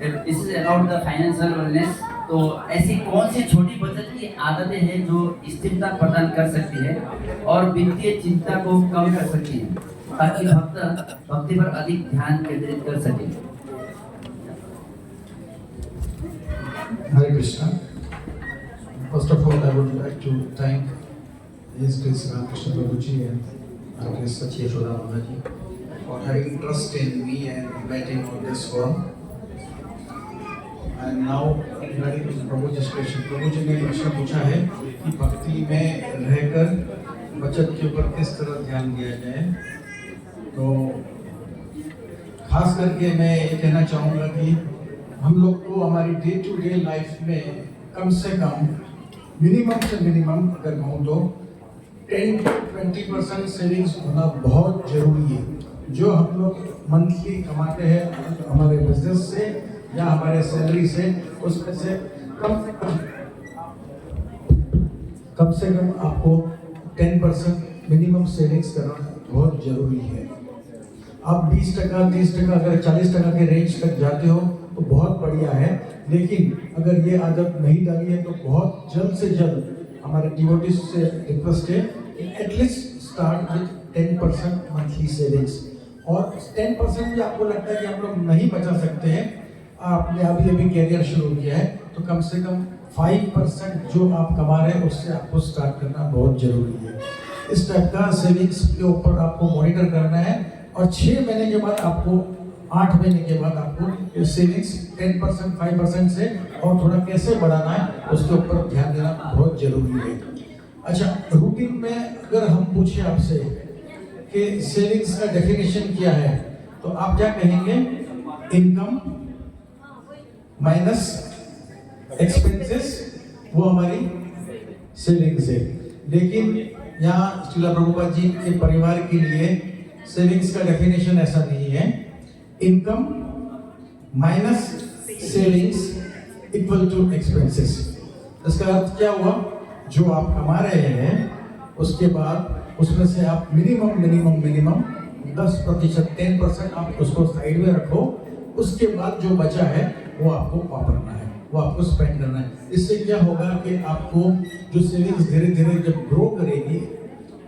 This is about the financial wellness. तो ऐसी कौन सी छोटी बचत की आदतें हैं जो स्थिरता प्रदान कर सकती है और वित्तीय चिंता को कम कर सकती है, ताकि भक्ति पर अधिक ध्यान केंद्रित कर सके। Hare Krishna. First of all, I would like to thank His Grace Ramakrishna Prabhuji and Our Grace Sachi Yashoda Mataji for having trust in me and inviting on this forum. And now, regarding to Prabhuji's question, Prabhuji ने प्रश्न पूछा है कि भक्ति में रहकर बचत के ऊपर किस तरह ध्यान दिया जाए। तो खास करके मैं ये कहना चाहूँगा कि हम लोग को हमारी डे टू डे लाइफ में कम से कम मिनिमम से मिनिमम अगर कहूँ तो 10-20% सेविंग्स होना बहुत जरूरी है। जो हम लोग मंथली कमाते हैं हमारे बिजनेस से या हमारे सैलरी से, उसमें से कम आपको 10% मिनिमम सेविंग्स करना बहुत जरूरी है। आप 20%, 30%, अगर 40% के रेंज तक जाते हो तो बहुत बढ़िया है, लेकिन अगर ये आदत नहीं डाली है तो बहुत जल्द से जल्द हमारे डिवोटीज से रिक्वेस्ट है कि at least start with 10% monthly savings. और 10% भी आपको लगता है कि हम लोग नहीं बचा सकते हैं, आपने अभी कैरियर शुरू किया है, तो कम से कम 5% जो आप कमा रहे हैं उससे आपको स्टार्ट करना बहुत जरूरी है। इस टाइप का सेविंग्स के ऊपर आपको मॉनिटर करना है और 6 महीने के बाद आपको 8 महीने के बाद आपको सेविंग्स 10%, 5% से और थोड़ा कैसे बढ़ाना है उसके ऊपर ध्यान देना बहुत जरूरी है। अच्छा, रूटीन में अगर हम पूछे आपसे कि सेविंग्स का डेफिनेशन क्या है, तो आप क्या कहेंगे? इनकम माइनस एक्सपेंसेस, वो हमारी सेविंग्स है। लेकिन यहाँ श्रीला प्रभुपाद जी के परिवार के लिए सेविंग्स का डेफिनेशन ऐसा नहीं है। Income minus savings equal to expenses. इसका अर्थ क्या हुआ? जो आप कमा रहे हैं उसके बाद उसमें से आप मिनिमम 10%, 10% आप उसको साइड में रखो, उसके बाद जो बचा है वो आपको वापरना है, वो आपको स्पेंड करना है। इससे क्या होगा कि आपको जो सेविंग्स धीरे धीरे जब ग्रो करेगी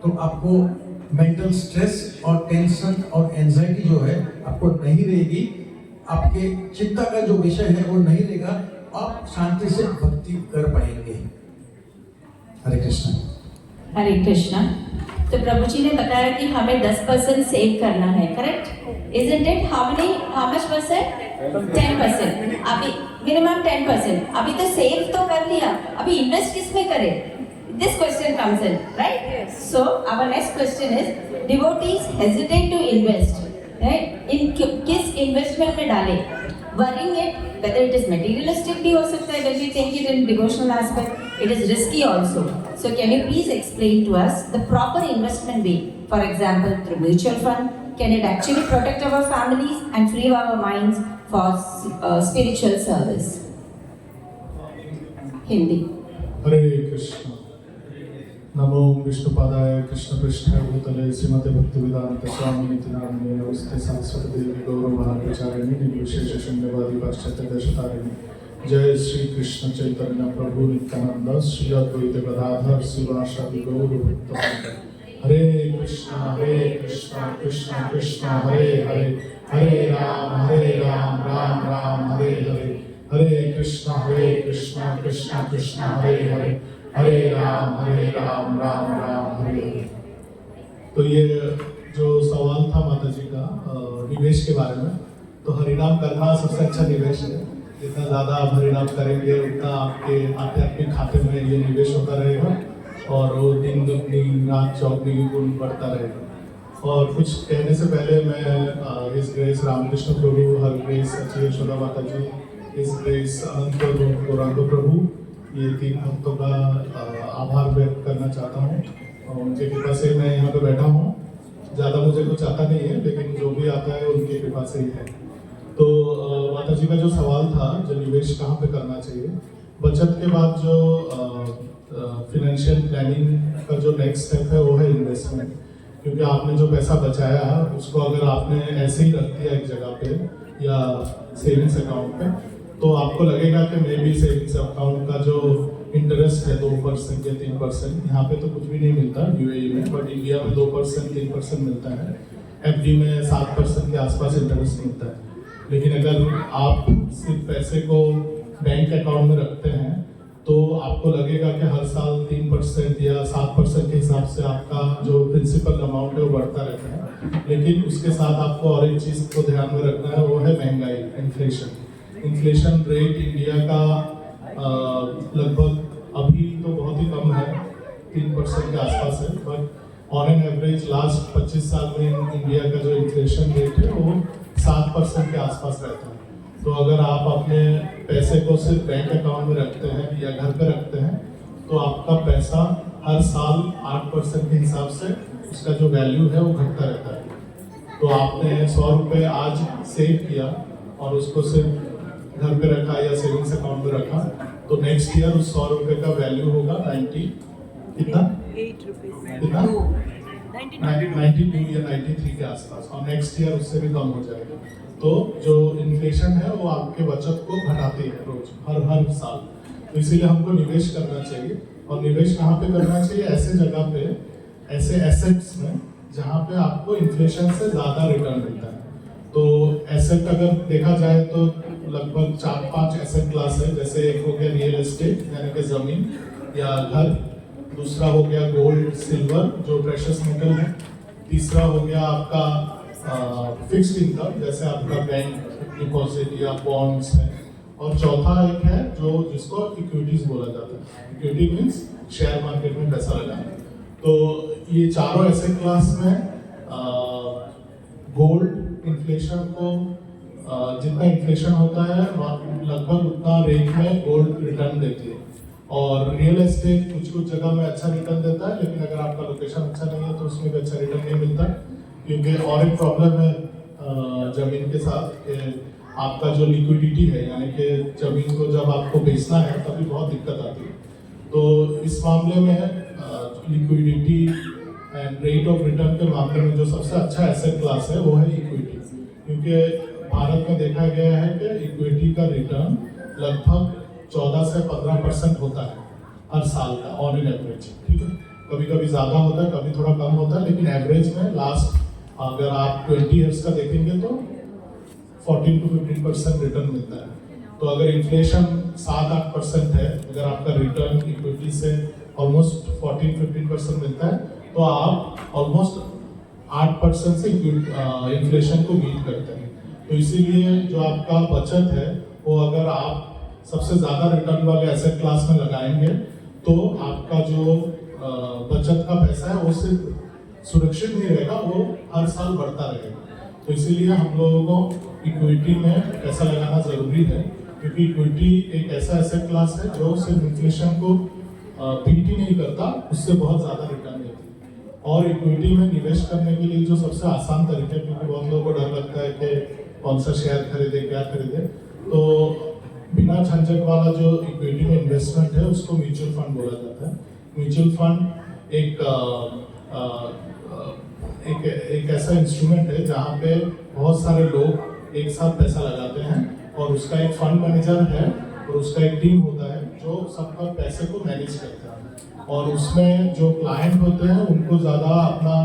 तो आपको मेंटल स्ट्रेस और टेंशन और एंजाइटी जो है आपको नहीं रहेगी, आपके चिंता का जो विषय है वो नहीं रहेगा, आप शांति से भक्ति कर पाएंगे। हरे कृष्णा। हरे कृष्णा। तो प्रभु जी ने बताया कि हमें 10% सेव करना है, correct? Isn't it? How much percent? 10%. अभी मिनिमम 10%। अभी तो सेव तो कर लिया, अभी इन्वेस्ट किस में करें? This question comes in, right? Yes. So our next question is, devotees hesitate to invest, right? In किस investment में डालें? Worrying it, whether it is materialistic भी हो सकता है, when we think it in devotional aspect, it is risky also. So can you please explain to us the proper investment way? For example, through mutual fund, can it actually protect our families and free our minds for spiritual service? Hindi. हरे कृष्ण। नमो विष्णुपादाय कृष्ण पृष्ठाय भूतले श्रीमते भक्तिवेदांत स्वामी निति नामिने नमस्ते सरस्वती देवी गौरवाणप्रचारिणी निर्विशेष शून्यवादी पाश्चात्य देशतारिणी। जय श्री कृष्ण चैतन्य प्रभु नित्यानंद श्री अद्वैत गदाधर शिवासादि गौर भक्तवृंद। हरे कृष्ण कृष्ण कृष्ण हरे हरे, हरे राम राम राम हरे हरे, हरे कृष्ण कृष्ण कृष्ण हरे हरे, हरे राम राम राम हरे हरे। तो ये जो सवाल था माता जी का निवेश के बारे में, तो हरिनाम करना सबसे अच्छा निवेश है। जितना ज़्यादा आप हरिनाम करेंगे उतना आपके आध्यात्मिक खाते में ये निवेश होता रहेगा और वो दिन दुगनी रात चौगनी गुण बढ़ता रहेगा। और कुछ कहने से पहले मैं हिज ग्रेस रामकृष्ण प्रभु, हर ग्रेस सची यशोदा माता जी, हिज ग्रेस अनंत गौरांग प्रभु, ये 3 भक्तों का आभार व्यक्त करना चाहता हूँ। उनकी कृपा से मैं यहाँ पे बैठा हूँ। ज़्यादा मुझे कुछ आता नहीं है, लेकिन जो भी आता है उनकी कृपा से ही है। तो माता जी का जो सवाल था, जो निवेश कहाँ पे करना चाहिए, बचत के बाद जो फिनेंशियल प्लानिंग का जो नेक्स्ट स्टेप है वो है इन्वेस्टमेंट। क्योंकि आपने जो पैसा बचाया उसको अगर आपने ऐसे ही रख दिया एक जगह पे या सेविंग्स अकाउंट पे, तो आपको लगेगा कि मे बी सेविंग्स अकाउंट का जो इंटरेस्ट है 2% या 3%, यहाँ पे तो कुछ भी नहीं मिलता यूएई में, बट इंडिया में 2% 3% मिलता है। एफडी में 7% के आसपास इंटरेस्ट मिलता है। लेकिन अगर आप सिर्फ पैसे को बैंक अकाउंट में रखते हैं तो आपको लगेगा कि हर साल 3% या 7% के हिसाब से आपका जो प्रिंसिपल अमाउंट है वो बढ़ता रहता है। लेकिन उसके साथ आपको और एक चीज़ को ध्यान में रखना है, वो है महंगाई, इन्फ्लेशन रेट इंडिया का लगभग अभी तो बहुत ही कम है, 3% के आसपास है, but on an average last 25 साल में इंडिया का जो इन्फ्लेशन रेट है वो 7% के आसपास रहता है। तो अगर आप अपने पैसे को सिर्फ बैंक अकाउंट में रखते हैं या घर पे रखते हैं तो आपका पैसा हर साल 8% के हिसाब से उसका जो वैल्यू है वो घटता रहता है। तो आपने 100 रुपये आज सेव किया और उसको सिर्फ घर पे रखा या सेविंग्स अकाउंट में रखा, तो नेक्स्ट ईयर उस 100 रुपये का वैल्यू होगा 92 या 93 के आसपास, और नेक्स्ट ईयर उससे भी कम हो जाएगा। तो जो इन्फ्लेशन है वो आपके बचत को घटाती है रोज हर साल। तो इसीलिए हमको निवेश करना चाहिए, और निवेश कहाँ पे करना चाहिए? ऐसे जगह पे, ऐसे एसेट्स में जहाँ पे आपको इन्फ्लेशन से ज़्यादा रिटर्न मिलता है। तो एसेट अगर देखा जाए तो लगभग 4-5 एसेट क्लास है। जैसे एक हो गया रियल एस्टेट यानी कि ज़मीन या घर, दूसरा हो गया गोल्ड सिल्वर जो प्रेशियस मेटल है, तीसरा हो गया आपका फिक्स्ड इनकम जैसे आपका बैंक डिपॉजिट या बॉन्ड्स है, और चौथा एक है जो जिसको इक्विटीज बोला जाता है। इक्विटी मीन्स शेयर मार्केट में पैसा लगाना। तो ये चारों एसेट क्लास में गोल्ड इन्फ्लेशन को जितना इन्फ्लेशन होता है लगभग उतना रेट में गोल्ड रिटर्न देती है, और रियल एस्टेट कुछ जगह में अच्छा रिटर्न देता है, लेकिन अगर आपका लोकेशन अच्छा नहीं है तो उसमें भी अच्छा रिटर्न नहीं मिलता। क्योंकि और एक प्रॉब्लम है जमीन के साथ कि आपका जो लिक्विडिटी है, यानी कि जमीन को जब आपको बेचना है तभी बहुत दिक्कत आती है। तो इस मामले में liquidity and rate of return के मामले में जो सबसे अच्छा एसेट क्लास है वो है इक्विटी। क्योंकि भारत में देखा गया है कि इक्विटी का रिटर्न लगभग 14 से 15% होता है हर साल का ऑन एन एवरेज। ठीक है, कभी कभी ज़्यादा होता है, कभी थोड़ा कम होता है, लेकिन एवरेज में लास्ट अगर आप 20 ईयर्स का देखेंगे तो 14 to 15% रिटर्न मिलता है। तो अगर इन्फ्लेशन 7-8% है, अगर आपका रिटर्न इक्विटी से ऑलमोस्ट 14-15% मिलता है, तो आप ऑलमोस्ट 8% से इन्फ्लेशन को मीट करते हैं। तो इसीलिए जो आपका बचत है वो अगर आप सबसे ज़्यादा रिटर्न वाले एसेट क्लास में लगाएंगे तो आपका जो बचत का पैसा है वो सिर्फ सुरक्षित नहीं रहेगा, वो हर साल बढ़ता रहेगा। तो इसीलिए हम लोगों को इक्विटी में पैसा लगाना ज़रूरी है, क्योंकि इक्विटी एक ऐसा एसेट क्लास है जो सिर्फ इन्फ्लेशन को बीट ही नहीं करता, उससे बहुत ज़्यादा रिटर्न देती है। और इक्विटी में निवेश करने के लिए जो सबसे आसान तरीका है, क्योंकि बहुत लोगों को डर लगता है कि कौन सा शेयर खरीदे क्या खरीदे, तो बिना झंझट वाला जो इक्विटी में इन्वेस्टमेंट है उसको म्यूचुअल फंड बोला जाता है। म्यूचुअल फंड एक ऐसा इंस्ट्रूमेंट है जहाँ पे बहुत सारे लोग एक साथ पैसा लगाते हैं, और उसका एक फंड मैनेजर है और उसका एक टीम होता है जो सबका पैसे को मैनेज करता है। और उसमें जो क्लाइंट होते हैं उनको ज़्यादा अपना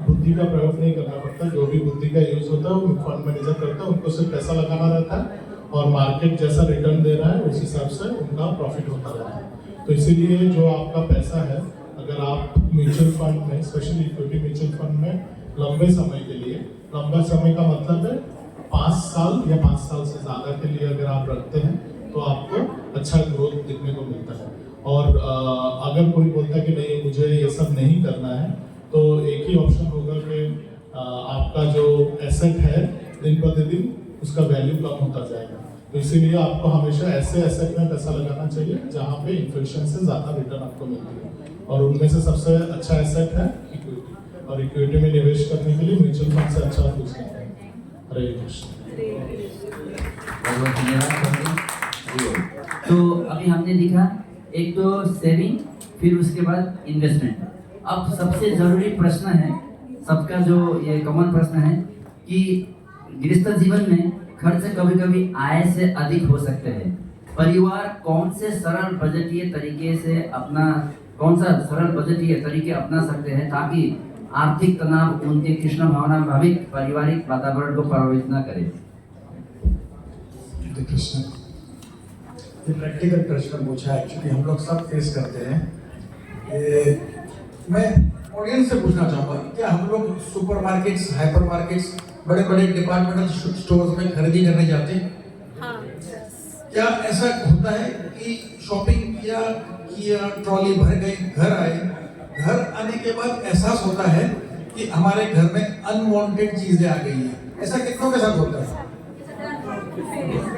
बुद्धि का प्रयोग नहीं करना पड़ता, जो भी बुद्धि का यूज़ होता है वो फंड मैनेजर करता है, उनको सिर्फ पैसा लगाना रहता है और मार्केट जैसा रिटर्न दे रहा है उस हिसाब से उनका प्रॉफिट होता रहता है। तो इसीलिए जो आपका पैसा है, अगर आप म्यूचुअल फंड में, स्पेशली इक्विटी म्यूचुअल फंड में लंबे समय के लिए, लंबा समय का मतलब है 5 साल या 5 साल से ज़्यादा के लिए अगर आप रखते हैं तो आपको अच्छा ग्रोथ देखने को मिलता है। और अगर कोई बोलता है कि नहीं मुझे ये सब नहीं करना है, तो एक ही ऑप्शन होगा कि आपका जो एसेट है दिन प्रतिदिन उसका वैल्यू कम होता जाएगा। तो इसीलिए आपको हमेशा ऐसे एसेट में पैसा लगाना चाहिए जहाँ पे इन्फ्लेशन से ज़्यादा रिटर्न आपको मिलती है, और उनमें से सबसे अच्छा एसेट है इक्विटी, और इक्विटी में निवेश करने के लिए म्यूचुअल फंड से अच्छा कुछ नहीं है। हरे कृष्ण। बहुत धन्यवाद। तो अभी हमने देखा एक तो सेविंग, फिर उसके बाद इन्वेस्टमेंट। अब सबसे ज़रूरी प्रश्न है, सबका जो ये कॉमन प्रश्न है कि गृहस्थ जीवन में खर्च कभी कभी आय से अधिक हो सकते हैं। परिवार कौन सा सरल बजटीय तरीके अपना सकते हैं ताकि आर्थिक तनाव उनके कृष्ण भावना भाविक पारिवारिक वातावरण को प्रभावित न करे। कृष्ण ये प्रैक्टिकल प्रश्न पूछा है, क्योंकि हम लोग सब फेस करते हैं। मैं ऑडियंस से पूछना चाहूँगा, क्या हम लोग सुपरमार्केट्स, हाइपरमार्केट्स, बड़े बड़े डिपार्टमेंटल स्टोर्स में खरीदी करने जाते हैं? क्या ऐसा होता है कि शॉपिंग किया ट्रॉली भर गई, घर आए, घर आने के बाद एहसास होता है कि हमारे घर में अनवांटेड चीजें आ गई हैं? ऐसा कितनों के साथ होता है?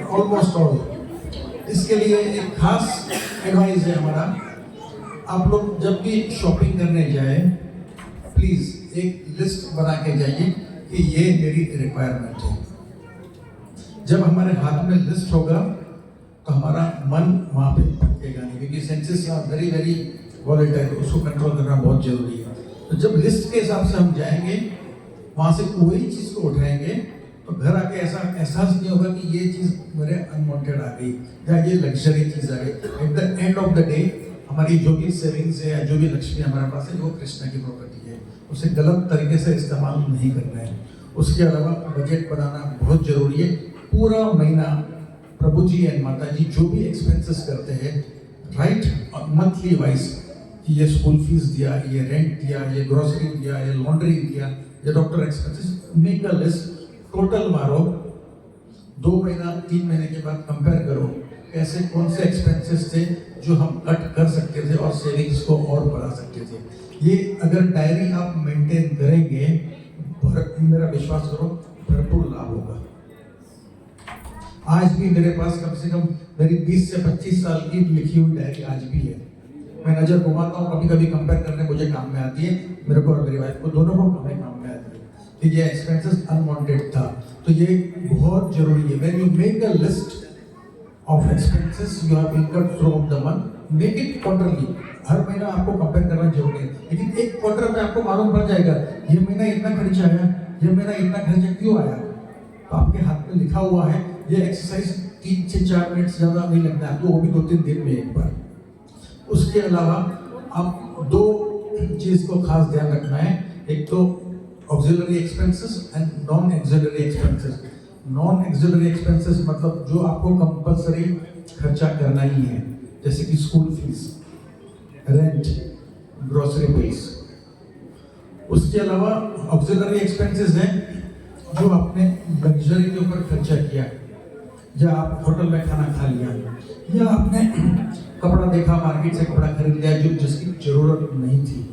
Almost all. इसके लिए एक खास एडवाइस है हमारा, आप लोग जब भी शॉपिंग करने जाए प्लीज एक लिस्ट बना के जाइए कि ये मेरी रिक्वायरमेंट है। जब हमारे हाथ में लिस्ट होगा तो हमारा मन वहाँ पे भटकेगा नहीं, क्योंकि senses are very very volatile, उसको कंट्रोल करना बहुत जरूरी है। तो जब लिस्ट के हिसाब से हम जाएंगे, वहाँ से वही चीज़ को उठाएंगे, तो घर आके ऐसा एहसास नहीं होगा कि ये चीज़ मेरे अनवांटेड आ गई या ये लग्जरी चीज़ आ गई। At the end of the day हमारी जो भी सेविंग्स है या जो भी लक्ष्मी हमारे पास है वो कृष्ण की प्रॉपर्टी है, उसे गलत तरीके से इस्तेमाल नहीं करना है। उसके अलावा बजट बनाना बहुत जरूरी है। पूरा महीना प्रभु जी एंड माता जी जो भी एक्सपेंसेस करते हैं, राइट मंथली वाइज, कि ये स्कूल फीस दिया, ये रेंट दिया, ये ग्रोसरी दिया, ये लॉन्ड्री दिया, ये doctor expenses, make a list, total मारो, 2 महीना 3 महीने के बाद कंपेयर करो कैसे कौन से एक्सपेंसेस थे जो हम कट कर सकते थे और सेविंग्स को और बढ़ा सकते थे। ये अगर डायरी आप मेंटेन करेंगे, मेरा विश्वास करो भरपूर लाभ होगा। आज भी मेरे पास कम से कम मेरी 20 से 25 साल की लिखी हुई डायरी आज भी है। मैं नजर घुमाता हूँ, कभी कभी कंपेयर करने मुझे काम में आती है, मेरे को और मेरी वाइफ को, दोनों को हमें काम में आती है कि ये एक्सपेंसेस अनवांटेड था। तो ये बहुत जरूरी है। When you make a list of expenses you have incurred throughout the month, make it quarterly. हर महीना आपको कंपेयर करना जरूरी है, लेकिन एक क्वार्टर में आपको मालूम पड़ जाएगा ये महीना इतना खर्च आया, ये महीना इतना खर्चा क्यों आया। तो आपके हाथ में लिखा हुआ है। ये एक्सरसाइज 3 से 4 मिनट से ज्यादा नहीं लगता है आपको, वो भी 2-3 दिन में एक बार। उसके अलावा आप 2 चीज को खास ध्यान रखना है, एक तो auxiliary expenses and non auxiliary expenses. Non auxiliary expenses मतलब जो आपको कंपलसरी खर्चा करना ही है, जैसे कि school fees, rent, grocery bills. उसके अलावा ऑक्सिलरी एक्सपेंसेस हैं जो आपने लग्जरी के ऊपर खर्चा किया, या आप होटल में खाना खा लिया, या आपने कपड़ा देखा, मार्केट से कपड़ा खरीद लिया जो जिसकी जरूरत नहीं थी।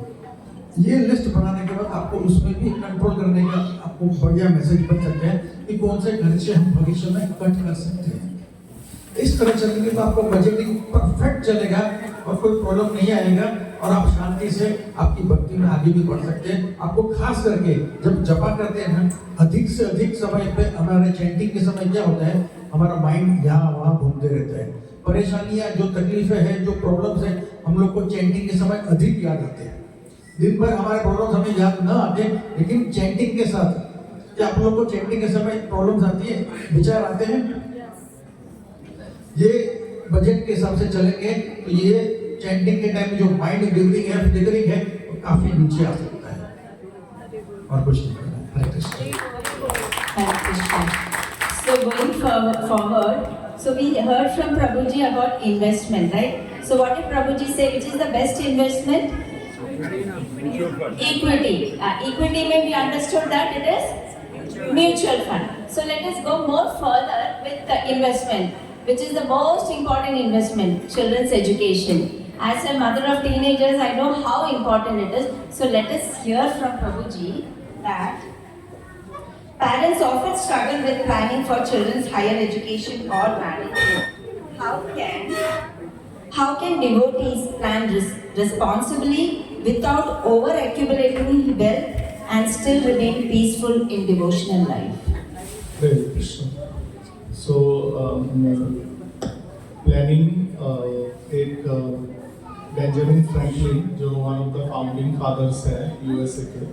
ये लिस्ट बनाने के बाद आपको उसमें भी कंट्रोल करने का आपको बढ़िया मैसेज बन सकते हैं कि कौन से खर्चे हम भविष्य में कट कर सकते हैं। इस तरह चलेंगे तो आपको बजटिंग परफेक्ट चलेगा और कोई प्रॉब्लम नहीं आएगा, और आप शांति से आपकी भक्ति में आगे भी बढ़ सकते हैं। आपको खास करके जब जपा करते हैं ना, अधिक से अधिक समय पे हमारे चैंटिंग के समय क्या होता है, हमारा माइंड यहाँ वहाँ घूमते रहता है। परेशानियां, जो तकलीफें हैं, जो प्रॉब्लम्स हैं, हम लोग को चैंटिंग के समय अधिक याद आते हैं। दिन भर हमारे प्रॉब्लम्स हमें याद न आते, लेकिन चैंटिंग के साथ, क्या आप लोग को चैंटिंग के समय प्रॉब्लम्स आती है, विचार आते हैं? ये बजट के हिसाब से चलेंगे तो ये चैंटिंग के टाइम जो माइंड फ्लिकरिंग है वो काफी नीचे आ सकता है। और कुछ नहीं करना। हरे Krishna. Hare Krishna. So going forward, so we heard from Prabhuji about investment, right? So what did Prabhuji say? Which is the best investment? Equity. Equity may be understood that it is mutual fund. So let us go more further with the investment, which is the most important investment, children's education. As a mother of teenagers, I know how important it is. So let us hear from Prabhuji that parents often struggle with planning for children's higher education or marriage. How can devotees plan responsibly without over-accumulating wealth and still remain peaceful in devotional life? Hare Krishna. So planning एक Benjamin Franklin जो one of the founding fathers है USA के,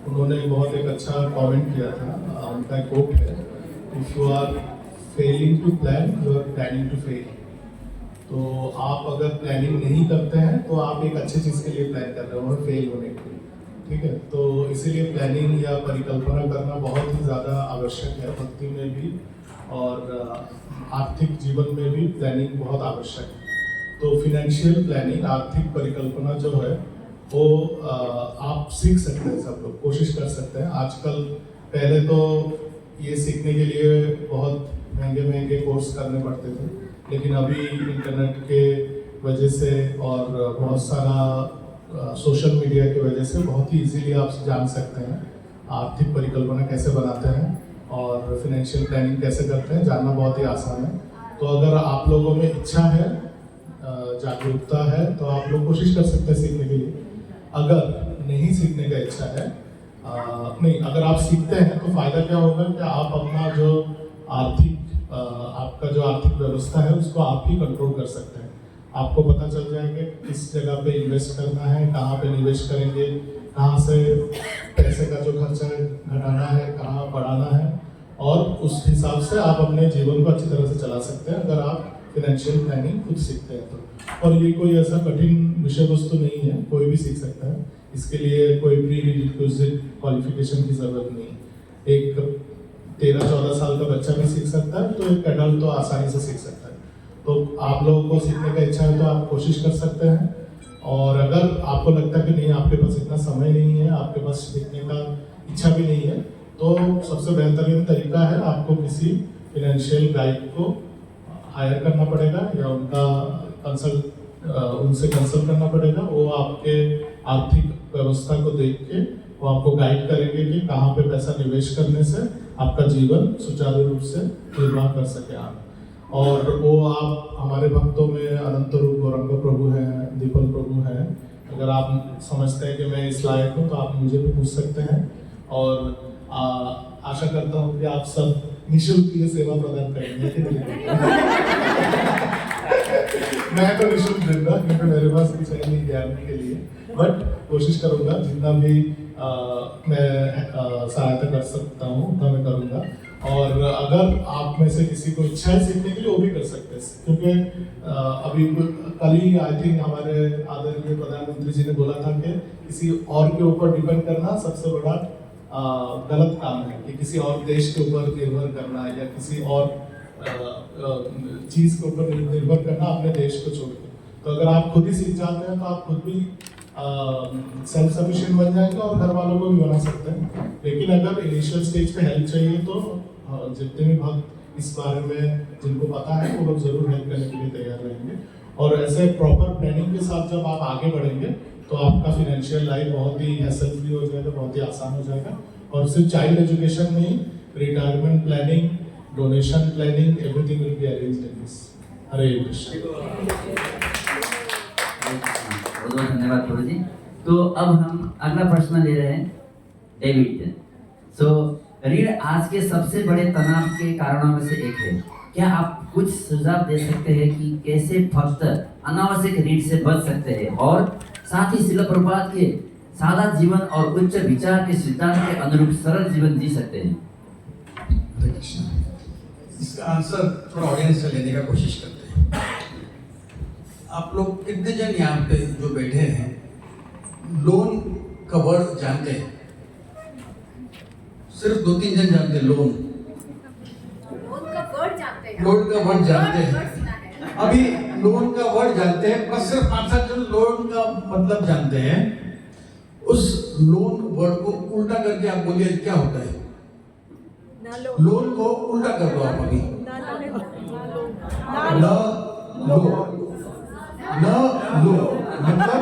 उन्होंने बहुत एक अच्छा comment किया था। उनका कोट है if you are failing to plan, you are planning to fail. तो आप अगर प्लानिंग नहीं करते हैं तो आप एक अच्छी चीज़ के लिए प्लान कर रहे हो, फेल होने के लिए, ठीक है। तो इसीलिए प्लानिंग या परिकल्पना करना बहुत ही ज़्यादा आवश्यक है, भक्ति में भी और आर्थिक जीवन में भी प्लानिंग बहुत आवश्यक है। तो फिनेंशियल प्लानिंग, आर्थिक परिकल्पना जो है वो आप सीख सकते हैं, सब लोग कोशिश कर सकते हैं। आजकल पहले तो ये सीखने के लिए बहुत महंगे महंगे कोर्स करने पड़ते थे, लेकिन अभी इंटरनेट के वजह से और बहुत सारा सोशल मीडिया की वजह से बहुत ही इजीली आप जान सकते हैं आर्थिक परिकल्पना कैसे बनाते हैं और फिनेंशियल प्लानिंग कैसे करते हैं, जानना बहुत ही आसान है। तो अगर आप लोगों में इच्छा है, जागरूकता है, तो आप लोग कोशिश कर सकते हैं सीखने के लिए। अगर नहीं सीखने का इच्छा है, नहीं, अगर आप सीखते हैं तो फायदा क्या होगा कि आप अपना जो आर्थिक आपका जो आर्थिक व्यवस्था है उसको आप ही कंट्रोल कर सकते हैं। आपको पता चल जाएगा किस जगह पे इन्वेस्ट करना है, कहाँ पे निवेश करेंगे, कहाँ से पैसे का जो खर्चा है घटाना है, कहाँ बढ़ाना है, और उस हिसाब से आप अपने जीवन को अच्छी तरह से चला सकते हैं अगर आप फाइनेंशियल प्लानिंग खुद सीखते हैं तो। और ये कोई ऐसा कठिन विषय वस्तु नहीं है, कोई भी सीख सकता है। इसके लिए कोई प्री रिक्विजिट क्वालिफिकेशन की जरूरत नहीं। एक 13-14 साल का बच्चा भी सीख सकता है, तो एक एडल्ट तो आसानी से सीख सकता है। तो आप लोगों को सीखने का इच्छा है तो आप कोशिश कर सकते हैं। और अगर आपको लगता है कि नहीं, आपके पास इतना समय नहीं है, आपके पास सीखने का इच्छा भी नहीं है, तो सबसे बेहतरीन तरीका है आपको किसी फाइनेंशियल गाइड को हायर करना पड़ेगा या उनसे कंसल्ट करना पड़ेगा। वो आपके आर्थिक व्यवस्था को देख के वो आपको गाइड करेंगे कि कहाँ पे पैसा निवेश करने से आपका जीवन सुचारू रूप से निर्वाह कर सके आप। और वो आप हमारे भक्तों में अनंत रूप गौरंग प्रभु हैं, दीपल प्रभु हैं। अगर आप समझते हैं कि मैं इस लायक हूँ तो आप मुझे भी पूछ सकते हैं। और आशा करता हूँ कि आप सब निःशुल्क ये सेवा प्रदान करेंगे। मैं तो निःशुल्क दूंगा क्योंकि मेरे पास कुछ है नहीं ज्ञान के लिए, बट कोशिश करूंगा जितना भी मैं सहायता कर सकता हूँ उतना मैं करूंगा। और अगर आप में से किसी को इच्छा है सीखने के लिए, वो भी कर सकते हैं, क्योंकि अभी कल ही आई थिंक हमारे आदरणीय प्रधानमंत्री जी ने बोला था कि किसी और के ऊपर डिपेंड करना सबसे बड़ा गलत काम है, कि किसी और देश के ऊपर निर्भर करना या किसी और चीज के ऊपर निर्भर करना अपने देश को छोड़ के। तो अगर आप खुद ही सीख जाते हैं तो आप खुद भी सेल्फ सफिशिएंट बन जाएंगे और घर वालों को भी बना सकते हैं। लेकिन अगर इनिशियल स्टेज पे हेल्प चाहिए तो जितने भी भक्त इस बारे में जिनको पता है वो लोग जरूर हेल्प करने के लिए तैयार रहेंगे। और ऐसे प्रॉपर प्लानिंग के साथ जब आप आगे बढ़ेंगे तो आपका फाइनेंशियल लाइफ बहुत ही हैसल फ्री हो जाएगा, बहुत ही आसान हो जाएगा। और सिर्फ चाइल्ड एजुकेशन नहीं, retirement planning, donation planning, everything will be arranged in this. Hare Krishna. बहुत बहुत धन्यवाद प्रभु जी। तो अब हम अगला प्रश्न ले रहे हैं डेविड। सो ऋण आज के सबसे बड़े तनाव के कारणों में से एक है। क्या आप कुछ सुझाव दे सकते हैं कि कैसे भक्त अनावश्यक ऋण से बच सकते हैं और साथ ही शिल प्रभुपाद के सादा जीवन और उच्च विचार के सिद्धांत के अनुरूप सरल जीवन जी सकते हैं? हरे कृष्ण। इसका आंसर थोड़ा ऑडियंस से लेने का कोशिश करते हैं। आप लोग कितने जन यहाँ पे जो बैठे हैं लोन का वर्ड जानते हैं? सिर्फ 2-3 जन जानते हैं लोन का वर्ड जानते हैं। अभी लोन का वर्ड जानते हैं, बस सिर्फ 5-7 जन लोन का मतलब जानते हैं। उस लोन वर्ड को उल्टा करके आप बोलिए क्या होता है? लोन को उल्टा कर दो आप अभी। न लो मतलब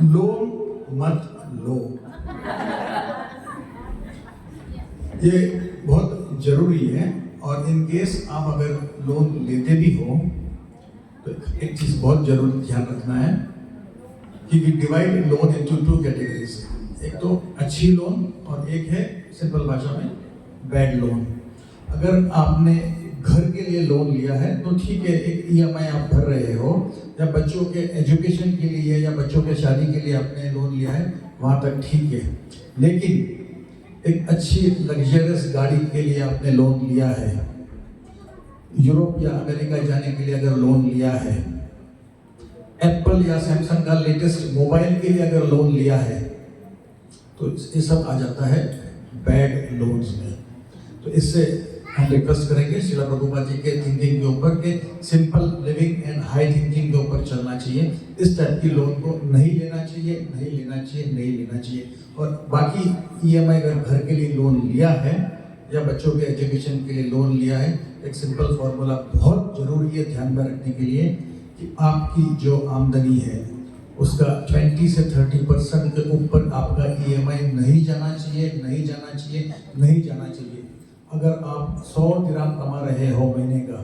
लोन मत लो। ये बहुत जरूरी है। और इन केस आप अगर लोन लेते भी हो तो एक चीज बहुत जरूरी ध्यान रखना है कि we divide loan into 2 categories. एक तो अच्छी लोन और एक है सिंपल भाषा में बैड लोन। अगर आपने घर के लिए लोन लिया है तो ठीक है, एक EMI आप भर रहे हो, या बच्चों के एजुकेशन के लिए या बच्चों के शादी के लिए आपने लोन लिया है, वहाँ तक ठीक है। लेकिन एक अच्छी लग्जरियस गाड़ी के लिए आपने लोन लिया है, यूरोप या अमेरिका जाने के लिए अगर लोन लिया है, एप्पल या सैमसंग का लेटेस्ट मोबाइल के लिए अगर लोन लिया है, तो ये सब आ जाता है बैड लोन्स में। तो इससे हम रिक्वेस्ट करेंगे श्रीला प्रभुपाद जी के थिंकिंग के ऊपर के simple living and high thinking के ऊपर चलना चाहिए। इस टाइप की लोन को नहीं लेना चाहिए, नहीं लेना चाहिए, नहीं लेना चाहिए। और बाकी ईएमआई अगर घर के लिए लोन लिया है या बच्चों के एजुकेशन के लिए लोन लिया है, एक सिंपल फॉर्मूला बहुत जरूरी है ध्यान में रखने के लिए कि आपकी जो आमदनी है उसका 20 से 30% के ऊपर आपका ईएमआई नहीं जाना चाहिए, नहीं जाना चाहिए, नहीं जाना चाहिए। अगर आप 100 दिरहम कमा रहे हो महीने का,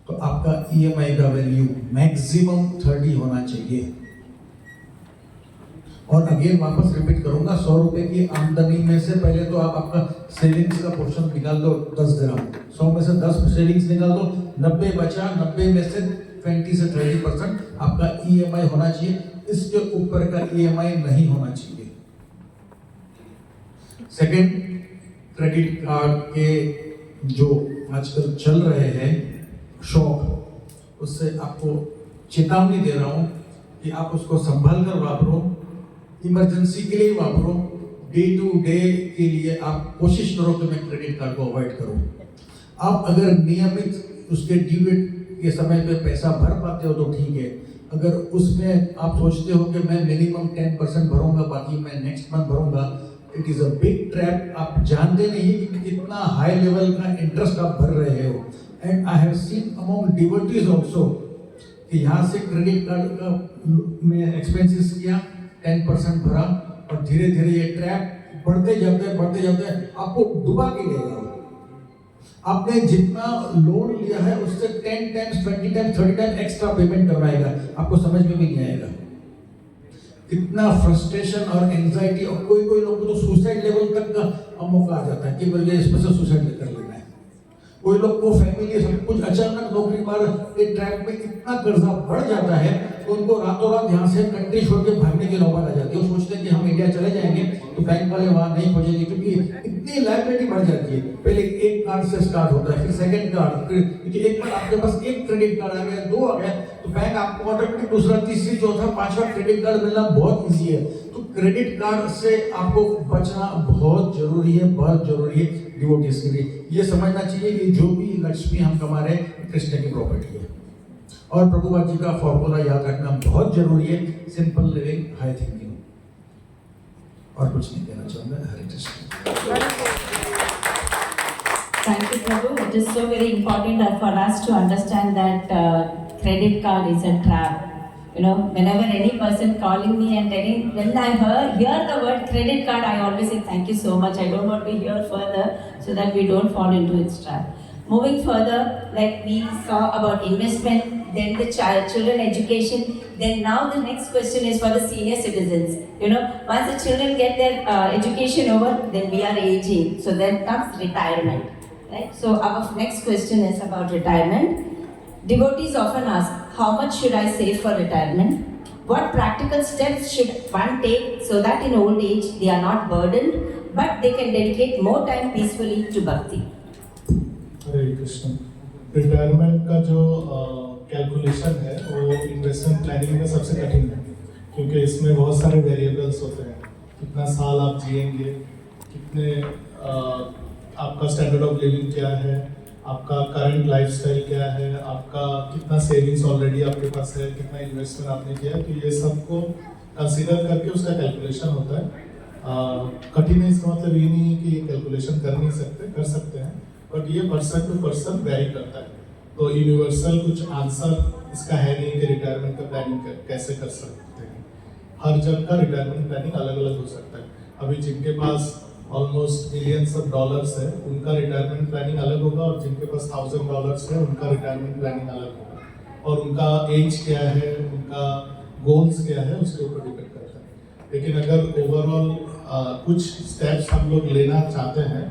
तो आपका ईएमआई का वैल्यू मैक्सिमम 30 होना चाहिए। और अगेन वापस रिपीट करूंगा, 100 रुपए की आमदनी में से पहले तो आप आपका सेविंग्स का पोर्शन निकाल दो 10 दिरहम, 100 में से 10 सेविंग्स निकाल दो, 90 बचा, 90 में से 20 से 30% आपका ईएमआई होना चाहिए। इसके ऊपर का ईएमआई नहीं होना चाहिए। सेकंड, क्रेडिट कार्ड के जो आजकल चल रहे हैं शौक, उससे आपको चेतावनी दे रहा हूं कि आप उसको संभाल कर वापरो, इमरजेंसी के लिए वापरो, डे टू डे के लिए आप कोशिश करो कि मैं क्रेडिट कार्ड को अवॉइड करूं। आप अगर नियमित उसके ड्यू डेट के समय पे पैसा भर पाते हो तो ठीक है। अगर उसमें आप सोचते हो कि मैं मिनिमम 10% भरूंगा, बाकी मैं नेक्स्ट मंथ भरूंगा, it is a big trap. आप जानते नहीं कि कितना हाई लेवल का इंटरेस्ट आप भर रहे हो। And I have seen among devotees also कि यहाँ से क्रेडिट कार्ड का में एक्सपेंसेस किया, 10% भरा, और धीरे धीरे ये ट्रैप बढ़ते जाते आपको डुबा के लेगा। आपने जितना लोन लिया है उससे 10 times, 20 times, 30 times extra payment करवाएगा, आपको समझ में भी नहीं आएगा। कितना फ्रस्ट्रेशन और एंजाइटी, और कोई कोई लोगों को तो सुसाइड लेवल तक का मौका आ जाता है कि मुझे इसमें से सुसाइड कर लेना है। कोई लोग को फैमिली सब कुछ अचानक नौकरी पर एक ट्रैक में इतना कर्जा बढ़ जाता है तो उनको रातों रात यहाँ से कंट्री छोड़ के भागने की नौबत आ जाती है। वो सोचते हैं कि हम इंडिया चले जाएंगे तो बैंक वाले वहाँ नहीं पहुंचेंगे, क्योंकि इतनी लायबिलिटी बढ़ जाती है। पहले एक कार्ड से स्टार्ट होता है, फिर सेकंड कार्ड, फिर क्योंकि एक बार आपके पास एक क्रेडिट कार्ड आ गया, 2 आ गया, तो बैंक आपको ऑटोमेटिक दूसरा, तीसरी, चौथा, 5वां क्रेडिट कार्ड मिलना बहुत ईजी है। तो क्रेडिट कार्ड से आपको बचना बहुत जरूरी है, बहुत जरूरी है डिवोटीज के लिए। ये समझना चाहिए कि जो भी लक्ष्मी हम कमा रहे हैं कृष्ण की प्रॉपर्टी है। और प्रभुपाद जी का फॉर्मूला याद रखना बहुत जरूरी है, सिंपल लिविंग हाई थिंकिंग। और कुछ नहीं कहना चाहूंगा। हरे Krishna. Thank you, Prabhu. It is so very important for us to understand that credit card is a trap. You know, whenever any person calling me and telling, when I hear the word credit card, I always say thank you so much. I don't want to hear further so that we don't fall into its trap. Moving further, like we saw about investment, then the children education, then now the next question is for the senior citizens. You know, once the children get their education over, then we are aging. So then comes retirement. Right? So our next question is about retirement. Devotees often ask, how much should I save for retirement? What practical steps should one take so that in old age they are not burdened, but they can dedicate more time peacefully to bhakti? Hare Krishna. Retirement का जो calculation है वो investment planning में सबसे कठिन है, क्योंकि इसमें बहुत सारे वेरिएबल्स होते हैं। कितना साल आप जिएंगे, कितने आपका स्टैंडर्ड ऑफ लिविंग क्या है, आपका करंट लाइफस्टाइल क्या है, आपका कितना सेविंग्स ऑलरेडी आपके पास है, कितना इन्वेस्टमेंट आपने किया है, तो ये सबको कंसीडर करके उसका कैलकुलेशन होता है। कठिन है इसका मतलब ये नहीं है कि ये कैलकुलेशन कर नहीं सकते, कर सकते हैं, बट ये पर्सन टू पर्सन वेरी करता है। तो यूनिवर्सल कुछ आंसर इसका है नहीं कि रिटायरमेंट का प्लानिंग कैसे कर सकते हैं। हर जन का रिटायरमेंट प्लानिंग अलग अलग हो सकता है। अभी जिनके पास ऑलमोस्ट मिलियंस ऑफ डॉलर्स है उनका रिटायरमेंट प्लानिंग अलग होगा, और जिनके पास $1000 है उनका रिटायरमेंट प्लानिंग अलग होगा, और उनका एज क्या है, उनका गोल्स क्या है, उसके ऊपर डिपेंड करता है। लेकिन अगर ओवरऑल कुछ स्टेप्स हम लोग लेना चाहते हैं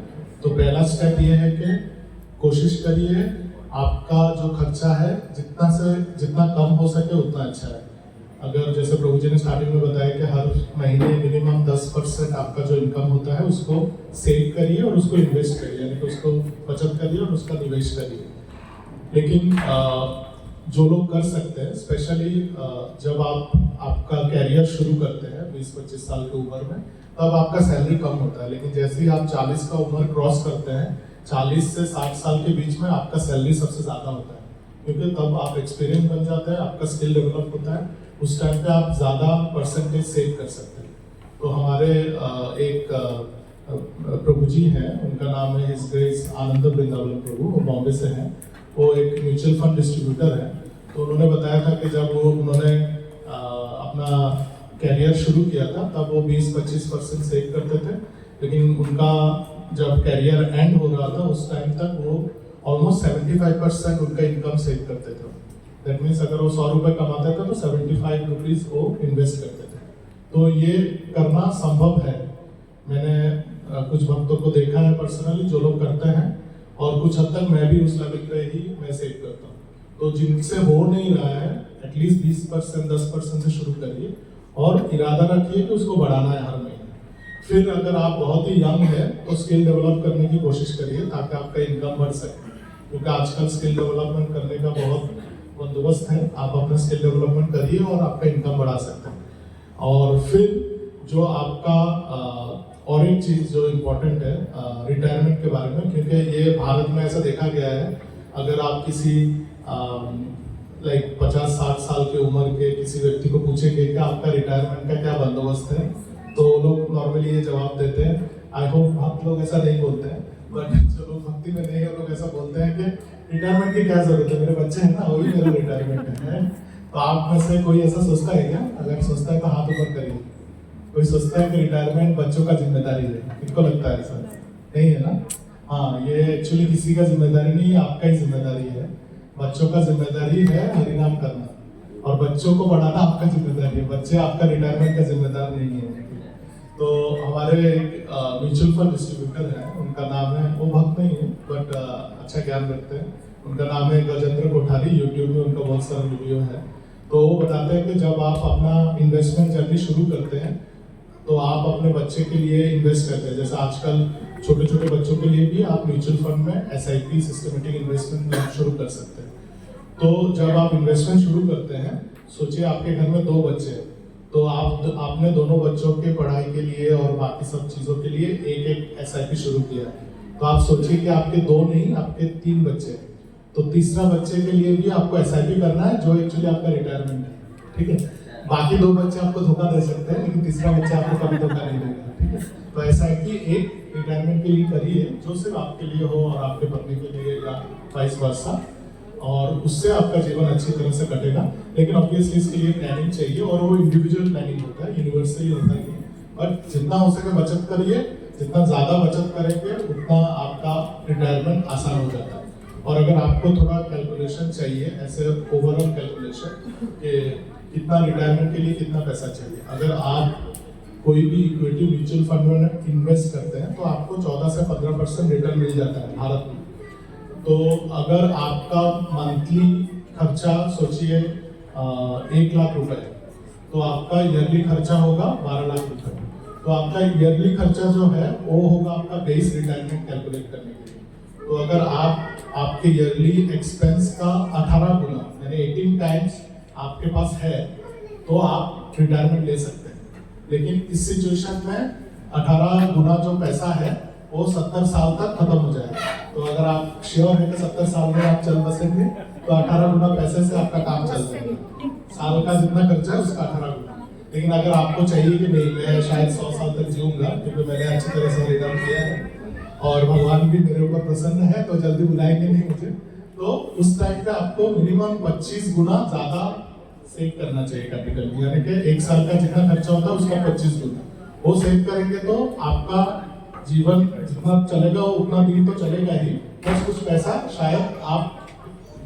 तो पहला स्टेप ये है कि कोशिश करिए आपका जो खर्चा है जितना कम हो सके उतना अच्छा है। अगर जैसे प्रभु जी ने स्टार्टिंग में बताया कि हर महीने मिनिमम 10% आपका जो इनकम होता है उसको सेव करिए और उसको इन्वेस्ट करिए, यानी कि उसको बचत करिए और उसका निवेश करिए। लेकिन जो लोग कर सकते हैं, स्पेशली जब आपका कैरियर शुरू करते हैं 20-25 साल की उम्र में, तब आपका सैलरी कम होता है। लेकिन जैसे ही आप 40 का उम्र क्रॉस करते हैं, 40 से 60 साल के बीच में आपका सैलरी सबसे ज़्यादा होता है, क्योंकि तब आप एक्सपीरियंस बन जाते हैं, आपका स्किल डेवलप होता है, उस टाइम पे आप ज़्यादा परसेंटेज सेव कर सकते हैं। तो हमारे एक प्रभु जी हैं, उनका नाम है हिज ग्रेस आनंद वृंदावन प्रभु, वो बॉम्बे से हैं। वो एक म्यूचुअल फंड डिस्ट्रीब्यूटर है। तो उन्होंने बताया था कि जब उन्होंने अपना कैरियर शुरू किया था, तब वो 20-25% सेव करते थे, लेकिन उनका जब कैरियर एंड हो रहा था उस टाइम तक वो ऑलमोस्ट 75% उनका इनकम सेव करते थे। दैट मीन्स अगर वो 100 रुपये कमाते थे तो 75 रुपीज़ वो इन्वेस्ट करते थे। तो ये करना संभव है। मैंने कुछ भक्तों को देखा है पर्सनली जो लोग करते हैं, और कुछ हद तक मैं भी उस लेवल पे ही मैं सेव करता हूँ। तो जिनसे हो नहीं रहा है, एटलीस्ट 20% 10% से शुरू करिए और इरादा रखिए कि उसको बढ़ाना है हर महीने। फिर अगर आप बहुत ही यंग है तो स्किल डेवलप करने की कोशिश करिए ताकि आपका इनकम बढ़ सके, क्योंकि आजकल स्किल डेवलपमेंट करने का बहुत बंदोबस्त है। आप अपना स्किल डेवलपमेंट करिए और आपका इनकम बढ़ा सकते हैं। और फिर जो आपका और एक चीज़ जो इम्पोर्टेंट है रिटायरमेंट के बारे में, क्योंकि ये भारत में ऐसा देखा गया है, अगर आप किसी लाइक 50-60 साल की उम्र के किसी व्यक्ति को पूछेंगे कि आपका रिटायरमेंट का क्या बंदोबस्त है, तो लोग नॉर्मली ये जवाब देते हैं। आई होप आप लोग ऐसा नहीं बोलते हैं, बट जो लोग भक्ति में नहीं है लोग ऐसा बोलते हैं कि रिटायरमेंट की क्या जरूरत है, मेरे बच्चे हैं ना, वही मेरा रिटायरमेंट है। तो आप में से कोई ऐसा सोचता है क्या? अगर सोचता है तो हाथ ऊपर करिए। कोई सोचता है कि रिटायरमेंट बच्चों का जिम्मेदारी है? किसको लगता है ऐसा? नहीं है ना? हाँ, ये एक्चुअली किसी का जिम्मेदारी नहीं है, आपका ही जिम्मेदारी है। बच्चों का जिम्मेदारी है हरिनाम करना, और बच्चों को पढ़ाना आपका जिम्मेदारी है। बच्चे आपका रिटायरमेंट का जिम्मेदार नहीं है। तो हमारे म्यूचुअल फंड डिस्ट्रीब्यूटर हैं, उनका नाम है, वो भक्त नहीं है बट अच्छा ज्ञान रखते हैं, उनका नाम है गजेंद्र कोठारी। यूट्यूब में उनका बहुत सारा वीडियो है। तो वो बताते हैं कि जब आप अपना इन्वेस्टमेंट जर्नी शुरू करते हैं तो आप अपने बच्चे के लिए इन्वेस्ट करते हैं। जैसे आजकल छोटे छोटे बच्चों के लिए भी आप म्यूचुअल फंड में SIP सिस्टमेटिक इन्वेस्टमेंट शुरू कर सकते हैं। तो जब आप इन्वेस्टमेंट शुरू करते हैं, सोचिए आपके घर में 2 बच्चे हैं, तो आपने दोनों बच्चों के पढ़ाई के लिए और बाकी सब चीज़ों के लिए एक SIP शुरू किया। तो आप सोचिए कि आपके 2 नहीं, आपके 3 बच्चे हैं, तो तीसरा बच्चे के लिए भी आपको SIP करना है, जो एक्चुअली आपका रिटायरमेंट है। ठीक है, बाकी 2 बच्चे आपको धोखा दे सकते हैं, लेकिन तीसरा बच्चा आपको कभी धोखा नहीं देगा। ठीक है, तो SIP एक रिटायरमेंट के लिए करिए जो सिर्फ आपके लिए हो और आपके पत्नी के लिए, या वाइस वर्सा, और उससे आपका जीवन अच्छी तरह से कटेगा। लेकिन ऑब्वियसली इसके लिए प्लानिंग चाहिए, और वो इंडिविजुअल प्लानिंग होता है, यूनिवर्सली होता है। बट जितना हो सके बचत करिए, जितना ज़्यादा बचत करेंगे उतना आपका रिटायरमेंट आसान हो जाता है। और अगर आपको थोड़ा कैलकुलेशन चाहिए, ऐसे ओवरऑल कैलकुलेशन कि कितना रिटायरमेंट के लिए कितना पैसा चाहिए, अगर आप कोई भी इक्विटी म्यूचुअल फंड में इन्वेस्ट करते हैं तो आपको 14 से 15% रिटर्न मिल जाता है भारत में। तो अगर आपका मंथली खर्चा सोचिए 1 लाख रुपए, तो आपका ईयरली खर्चा होगा 12 लाख रुपए। तो आपका ईयरली खर्चा जो है वो होगा आपका बेस रिटायरमेंट कैलकुलेट करने के लिए। तो अगर आप आपके ईयरली एक्सपेंस का 18 गुना यानी 18 टाइम्स आपके पास है तो आप रिटायरमेंट ले सकते हैं। लेकिन इस सिचुएशन में 18 गुना जो पैसा है वो 70 साल तक खत्म हो जाएगा। तो अगर आप श्योर है कि 70 साल में आप चल बसेंगे तो 18 गुना पैसे से आपका काम चल जाएगा। साल का जितना खर्चा है उसका 18 गुना। लेकिन अगर आपको चाहिए कि नहीं, मैं शायद 100 साल तक जीऊंगा क्योंकि मैंने अच्छी तरह से रिटर्न किया है और भगवान भी मेरे ऊपर प्रसन्न है, तो जल्दी बुलाएंगे नहीं मुझे, तो उस टाइम पे आपको मिनिमम 25 गुना ज्यादा सेव करना चाहिए कैपिटल। यानी कि 1 साल का जितना खर्चा होता है उसका 25 गुना वो सेव करेंगे तो आपका जीवन जितना चलेगा वो उतना दिन तो चलेगा ही, बस कुछ पैसा शायद आप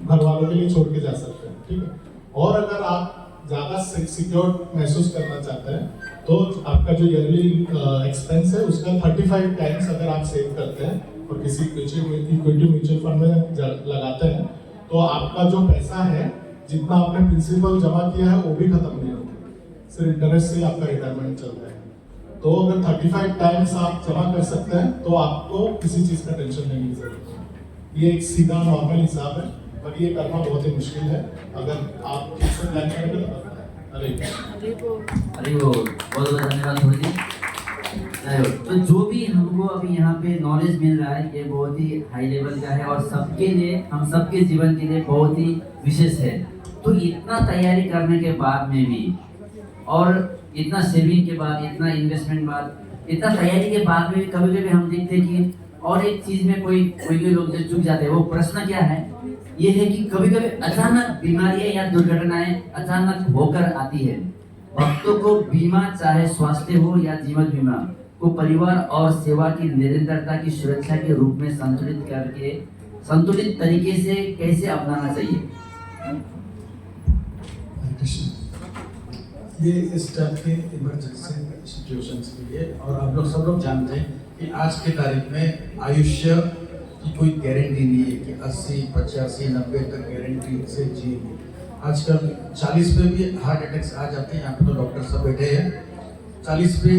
घर वालों के लिए छोड़ के जा सकते हैं। ठीक है, और अगर आप ज्यादा सिक्योर महसूस करना चाहते हैं तो आपका जो ईयरली एक्सपेंस है उसका 35 टाइम्स अगर आप सेव करते हैं और किसी इक्विटी म्यूचुअल फंड में लगाते हैं तो आपका जो पैसा है जितना आपने प्रिंसिपल जमा किया है वो भी खत्म नहीं होगा। सिर्फ इंटरेस्ट से ही आपका रिटायरमेंट चल रहा है। तो अगर 35 टाइम्स आप जमा कर सकते हैं तो आपको किसी चीज़ का टेंशन लेने की जरूरत है। ये एक सीधा नॉर्मल हिसाब है, पर ये करना बहुत ही मुश्किल है। अगर आप ठीक से प्लान करेंगे तो करना है। अरे वो बहुत बहुत धन्यवाद थोड़ी जी। तो जो भी हमको अभी यहाँ पे नॉलेज मिल रहा है ये बहुत ही हाई लेवल का है और सबके लिए, हम सबके जीवन के लिए बहुत ही विशेष है। तो इतना तैयारी करने के बाद में भी और इतना सेविंग के बाद, इतना इन्वेस्टमेंट बाद, इतना तैयारी के बाद में कभी कभी हम देखते हैं कि और एक चीज में कोई लोग जो चूक जाते हैं। वो प्रश्न क्या है, ये है कि कभी कभी अचानक बीमारियां या दुर्घटनाएं अचानक होकर आती है। भक्तों को बीमा, चाहे स्वास्थ्य हो या जीवन बीमा, को परिवार और सेवा की निरंतरता की सुरक्षा के रूप में संतुलित तरीके से कैसे अपनाना चाहिए? ये इस टाइप के इमरजेंसी सिचुएशंस के लिए, और आप लोग सब लोग जानते हैं कि आज के तारीख में आयुष्य की कोई गारंटी नहीं है कि 80, 85, 90 तक गारंटी से जिएंगे। आजकल 40 पे भी हार्ट अटैक्स आ जाते हैं। यहाँ पे तो डॉक्टर सब बैठे हैं। 40 पे,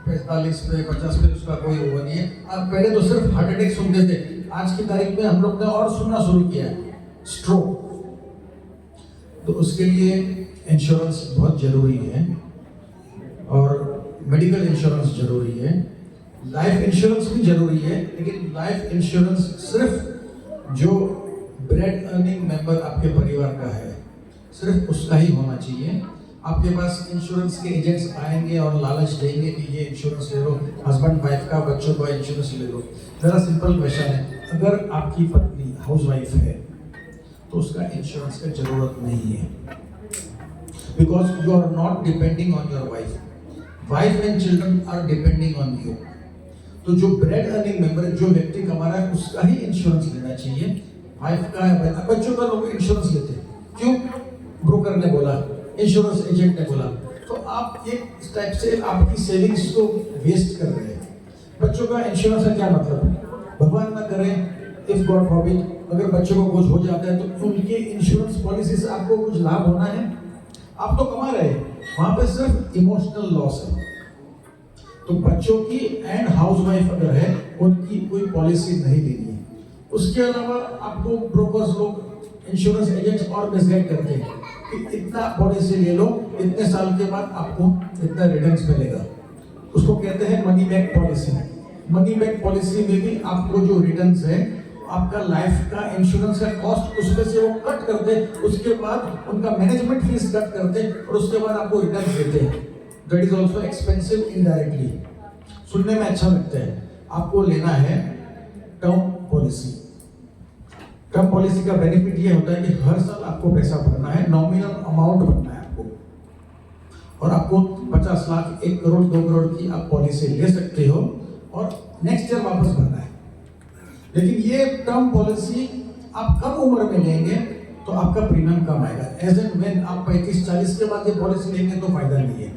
45 पे, 50 पे उसका कोई वो नहीं है। अब पहले तो सिर्फ हार्ट अटैक सुनते थे, आज की तारीख में हम लोग ने और सुनना शुरू किया है स्ट्रोक। तो उसके लिए इंश्योरेंस बहुत ज़रूरी है और मेडिकल इंश्योरेंस ज़रूरी है, लाइफ इंश्योरेंस भी ज़रूरी है। लेकिन लाइफ इंश्योरेंस सिर्फ जो ब्रेड अर्निंग मेंबर आपके परिवार का है, सिर्फ उसका ही होना चाहिए। आपके पास इंश्योरेंस के एजेंट्स आएंगे और लालच देंगे कि ये इंश्योरेंस ले लो, हस्बैंड वाइफ का, बच्चों का इंश्योरेंस ले लो। ज़रा सिंपल क्वेश्चन है, अगर आपकी पत्नी हाउस वाइफ है तो उसका इंश्योरेंस की जरूरत नहीं है, because you are not depending on your wife and children are depending on you. तो जो ब्रेड अर्निंग मेंबर, जो व्यक्ति कमा रहा है, उसका ही इंश्योरेंस लेना चाहिए। वाइफ का, बच्चों का लोग इंश्योरेंस लेते हैं, क्यों? ब्रोकर ने बोला, इंश्योरेंस एजेंट ने बोला। तो आप एक टाइप से आपकी सेविंग्स को वेस्ट कर रहे हैं। बच्चों का इंश्योरेंस का क्या मतलब? भगवान ना करे, इफ गॉड फॉरबिड, अगर बच्चों को कुछ हो जाता है तो उनके इंश्योरेंस पॉलिसी से आपको कुछ लाभ होना है? आप तो कमा रहे हैं, वहां पे सिर्फ इमोशनल लॉस है। तो बच्चों की एंड हाउसवाइफ अगर है, उनकी कोई पॉलिसी नहीं लेनी है। उसके अलावा आपको ब्रोकर्स लोग, इंश्योरेंस एजेंट्स और मिसगाइड करते हैं कि इतना पॉलिसी ले लो, इतने साल के बाद आपको इतना रिटर्न्स मिलेगा। उसको कहते हैं money back policy. Money back policy में भी आपको जो रिटर्न्स है, आपका लाइफ का इंश्योरेंस का कॉस्ट उसमें से वो कट करते, उसके बाद उनका मैनेजमेंट फीस कट करते और उसके बाद आपको रिटर्न देते हैं। That is also expensive indirectly. सुनने में अच्छा लगता है। आपको लेना है टर्म पॉलिसी। टर्म पॉलिसी का बेनिफिट ये होता है कि हर साल आपको पैसा भरना है, नॉमिनल अमाउंट भरना है आपको, और आपको 50 लाख, 1 करोड़, 2 करोड़ की आप पॉलिसी ले सकते हो और नेक्स्ट ईयर वापस भरना है। लेकिन ये टर्म पॉलिसी आप कम उम्र में लेंगे तो आपका प्रीमियम कम आएगा। एज एंड व्हेन आप 35-40 के बाद ये पॉलिसी लेंगे तो फायदा नहीं है।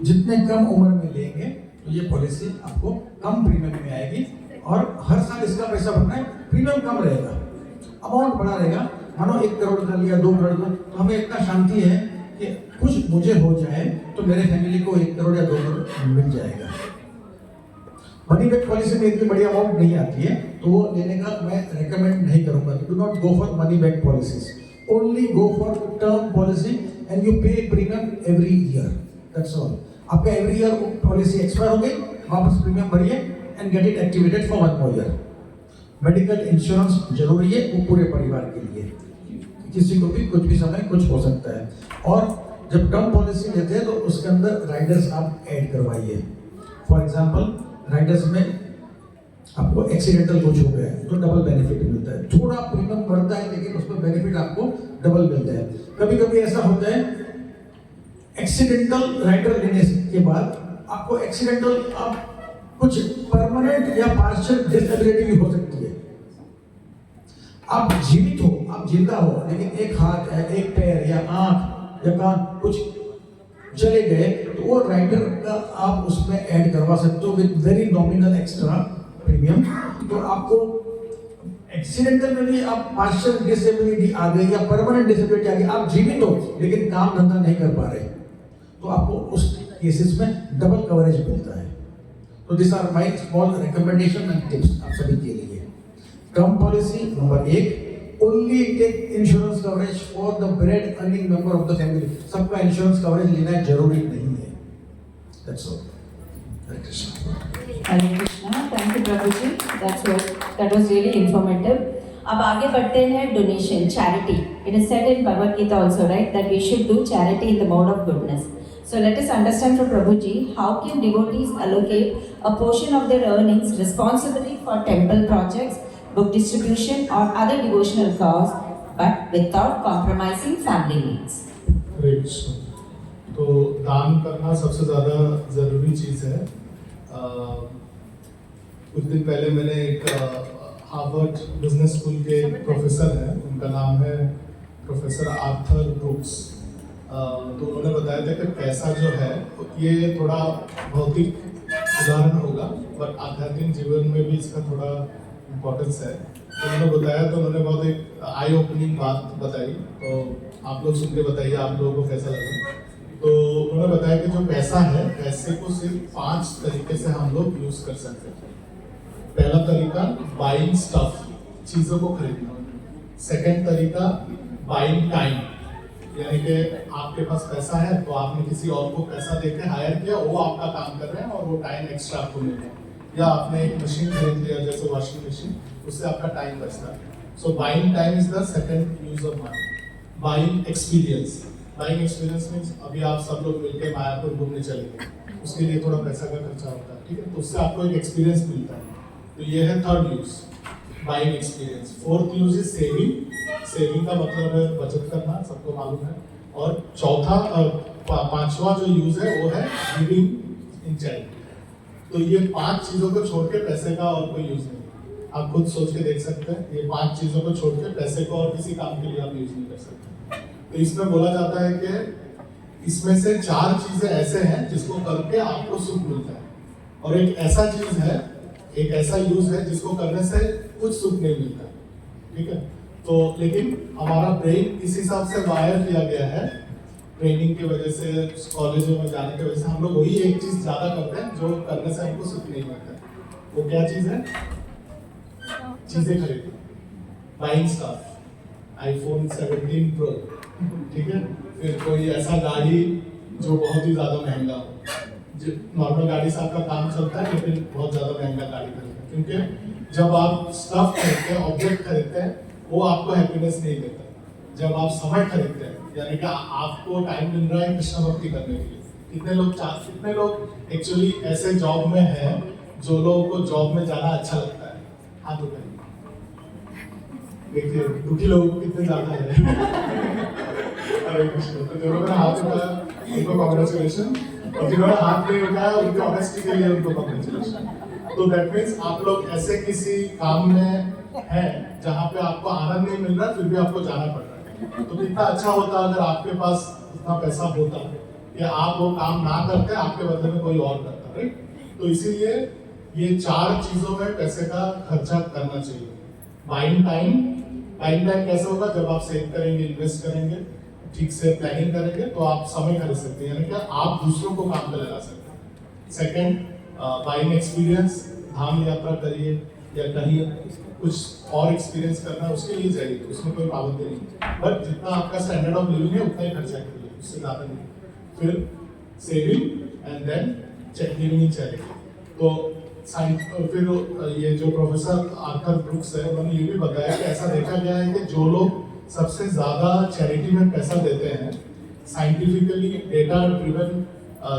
जितने कम उम्र में लेंगे तो ये पॉलिसी आपको कम प्रीमियम में आएगी और हर साल इसका पैसा भरना है, प्रीमियम कम रहेगा, अमाउंट बड़ा रहेगा। मानो 1 करोड़ का लिया, 2 करोड़ का, तो हमें इतना शांति है कि कुछ मुझे हो जाए तो मेरे फैमिली को 1 करोड़ या 2 करोड़ मिल जाएगा। मनी बैक पॉलिसी में इतनी बड़ी अमाउंट नहीं आती है, तो वो लेने का मैं रेकमेंड नहीं करूंगा। Do not go for money back policies, only go for term policy and you pay premium every year, that's all. आपका एवरी ईयर पॉलिसी एक्सपायर हो गई, वापस प्रीमियम भरिए and get it activated for 1 more year. Medical insurance जरूरी है, वो पूरे परिवार के लिए, किसी को भी कुछ भी समय कुछ हो सकता है। और जब टर्म पॉलिसी लेते हैं तो उसके अंदर राइडर्स आप ऐड करवाइए। फॉर एग्जाम्पल, राइडर्स में आपको एक्सीडेंटल कुछ हो गया है तो डबल बेनिफिट मिलता है। थोड़ा प्रीमियम बढ़ता है लेकिन उसमें बेनिफिट आपको डबल मिलता है। कभी कभी ऐसा होता है, एक्सीडेंटल राइडर लेने के बाद आपको एक्सीडेंटल आप कुछ परमानेंट या पार्शियल डिसेबिलिटी भी हो सकती है। आप जीवित हो, आप जिंदा हो, लेकिन एक हाथ है, एक पैर या आंख या कान कुछ चले गए, तो वो राइडर का आप उसमें ऐड करवा सकते हो with very nominal extra premium. तो आपको एक्सीडेंटल में भी आप पार्शियल डिसेबिलिटी आ गई या परमानेंट डिसेबिलिटी आ गई, आप जीवित हो लेकिन काम धंधा नहीं कर पा रहे, तो आपको उस केसेस में डबल कवरेज मिलता है। तो this are my small recommendation and tips आप सभी के लिए। Term policy number 1, only take insurance coverage for the bread earning member of the family. सबका इंश्योरेंस कवरेज लेना जरूरी नहीं है। That's all. Hare Krishna. Hare Krishna. Thank you Prabhu ji, that was really informative. अब आगे बढ़ते हैं donation, charity. It is said in Bhagavad Gita also, right, that we should do charity in the mode of goodness. So let us understand from Prabhuji, how can devotees allocate a portion of their earnings responsibility for temple projects, book distribution or other devotional cause, but without compromising family needs? हरे कृष्ण। तो दान करना सबसे ज़्यादा ज़रूरी चीज़ है। कुछ दिन पहले मैंने एक हार्वर्ड बिजनेस स्कूल के प्रोफेसर हैं, उनका नाम है प्रोफेसर आर्थर ब्रुक्स। तो उन्होंने बताया था कि पैसा जो है ये थोड़ा भौतिक उदाहरण होगा, बट आध्यात्मिक जीवन में भी इसका थोड़ा इम्पोर्टेंस है। तो उन्होंने बताया, तो उन्होंने बहुत एक आई ओपनिंग बात बताई, तो आप लोग सुन के बताइए आप लोगों को कैसा लगा। तो उन्होंने बताया कि जो पैसा है, पैसे को सिर्फ 5 तरीके से हम लोग यूज कर सकते हैं। पहला तरीका बाइंग स्टफ, चीज़ों को खरीदना। सेकंड तरीका बाइंग टाइम, यानी कि आपके पास पैसा है तो आपने किसी और को पैसा देके हायर किया, वो आपका काम कर रहे हैं और वो टाइम एक्स्ट्रा आपको मिल रहा है। या आपने एक मशीन खरीद लिया जैसे वॉशिंग मशीन, उससे आपका टाइम बचता है। So buying time is the second use of money. Buying experience, buying experience means अभी आप सब लोग मिलकर मायापुर घूमने चलेंगे, उसके लिए थोड़ा पैसा का खर्चा होता है, ठीक है, तो उससे आपको एक एक्सपीरियंस मिलता है। तो ये है third use, buying experience. Fourth use is saving, saving का मतलब है बचत करना, सबको मालूम है। और चौथा पांचवा जो यूज है वो है गिविंग इन चैरिटी। तो ये 5 चीजों को छोड़ के पैसे का और कोई यूज नहीं। आप खुद सोच के देख सकते हैं, ये 5 चीजों को छोड़ के पैसे को और किसी काम के लिए आप यूज नहीं कर सकते। तो इसमें बोला जाता है कि इसमें से 4 चीजें ऐसे हैं जिसको करके आपको सुख मिलता है, और एक ऐसा चीज है, एक ऐसा यूज है जिसको करने से कुछ सुख नहीं मिलता, ठीक है। तो लेकिन हमारा ब्रेन इस हिसाब से वायर किया गया है, ट्रेनिंग की वजह से, कॉलेजों में जाने की वजह से, हम लोग वही एक चीज ज्यादा करते हैं जो करने से हमको सुख नहीं मिलता है। वो क्या चीज है? चीजें खरीदना, बाइंग स्टफ, आईफोन 17 प्रो, ठीक है, फिर कोई ऐसा गाड़ी जो बहुत ही ज्यादा महंगा हो। नॉर्मल गाड़ी से आपका काम चलता है, लेकिन बहुत ज्यादा महंगा गाड़ी खरीदना, क्योंकि जब आप स्टफ खरीदते हैं, ऑब्जेक्ट खरीदते हैं, वो आपको हैप्पीनेस नहीं देता। जब आप समय खरीदते हैं, यानी कि आपको टाइम मिल रहा है कृष्ण भक्ति करने के लिए। कितने लोग एक्चुअली ऐसे जॉब में हैं जो लोगों को जॉब में जाना अच्छा लगता है? हाथ उठाइए, देखिए दुखी लोग कितने ज्यादा है। हरे कृष्ण। तो जो लोगों ने हाथ उठाया उनको कांग्रेचुलेशन, और जिन्होंने हाथ नहीं उठाया उनकी ऑनेस्टी के लिए उनको कांग्रेचुलेशन। तो दैट मीन्स आप लोग ऐसे किसी काम में है जहाँ पे आपको आनंद नहीं मिल रहा, फिर भी आपको जाना पड़ रहा है। तो कितना अच्छा होता अगर आपके पास इतना पैसा होता कि आप वो काम ना करते, आपके बदले में कोई और करता, राइट। तो इसीलिए ये 4 चीजों में पैसे का खर्चा करना चाहिए। बाइंग टाइम, बाइंग टाइम कैसे होगा? जब आप सेव करेंगे, इन्वेस्ट करेंगे, ठीक से प्लानिंग करेंगे, तो आप समय खरीद सकते हैं, यानी कि आप दूसरों को काम पे लगा सकते हैं। सेकेंड, बाइंग एक्सपीरियंस, धाम यात्रा करिए या कहीं कुछ और एक्सपीरियंस करना है, उसके लिए जाइए, उसमें कोई पाबंदी नहीं, बट जितना आपका स्टैंडर्ड ऑफ लिविंग है उतना ही खर्चा करिए, उससे ज़्यादा नहीं। फिर saving and then giving in charity. तो फिर ये जो प्रोफेसर आर्थर ब्रुक्स है, उन्होंने ये भी बताया कि ऐसा देखा गया है कि जो लोग सबसे ज़्यादा चैरिटी में पैसा देते हैं, साइंटिफिकली डेटा ड्रिवन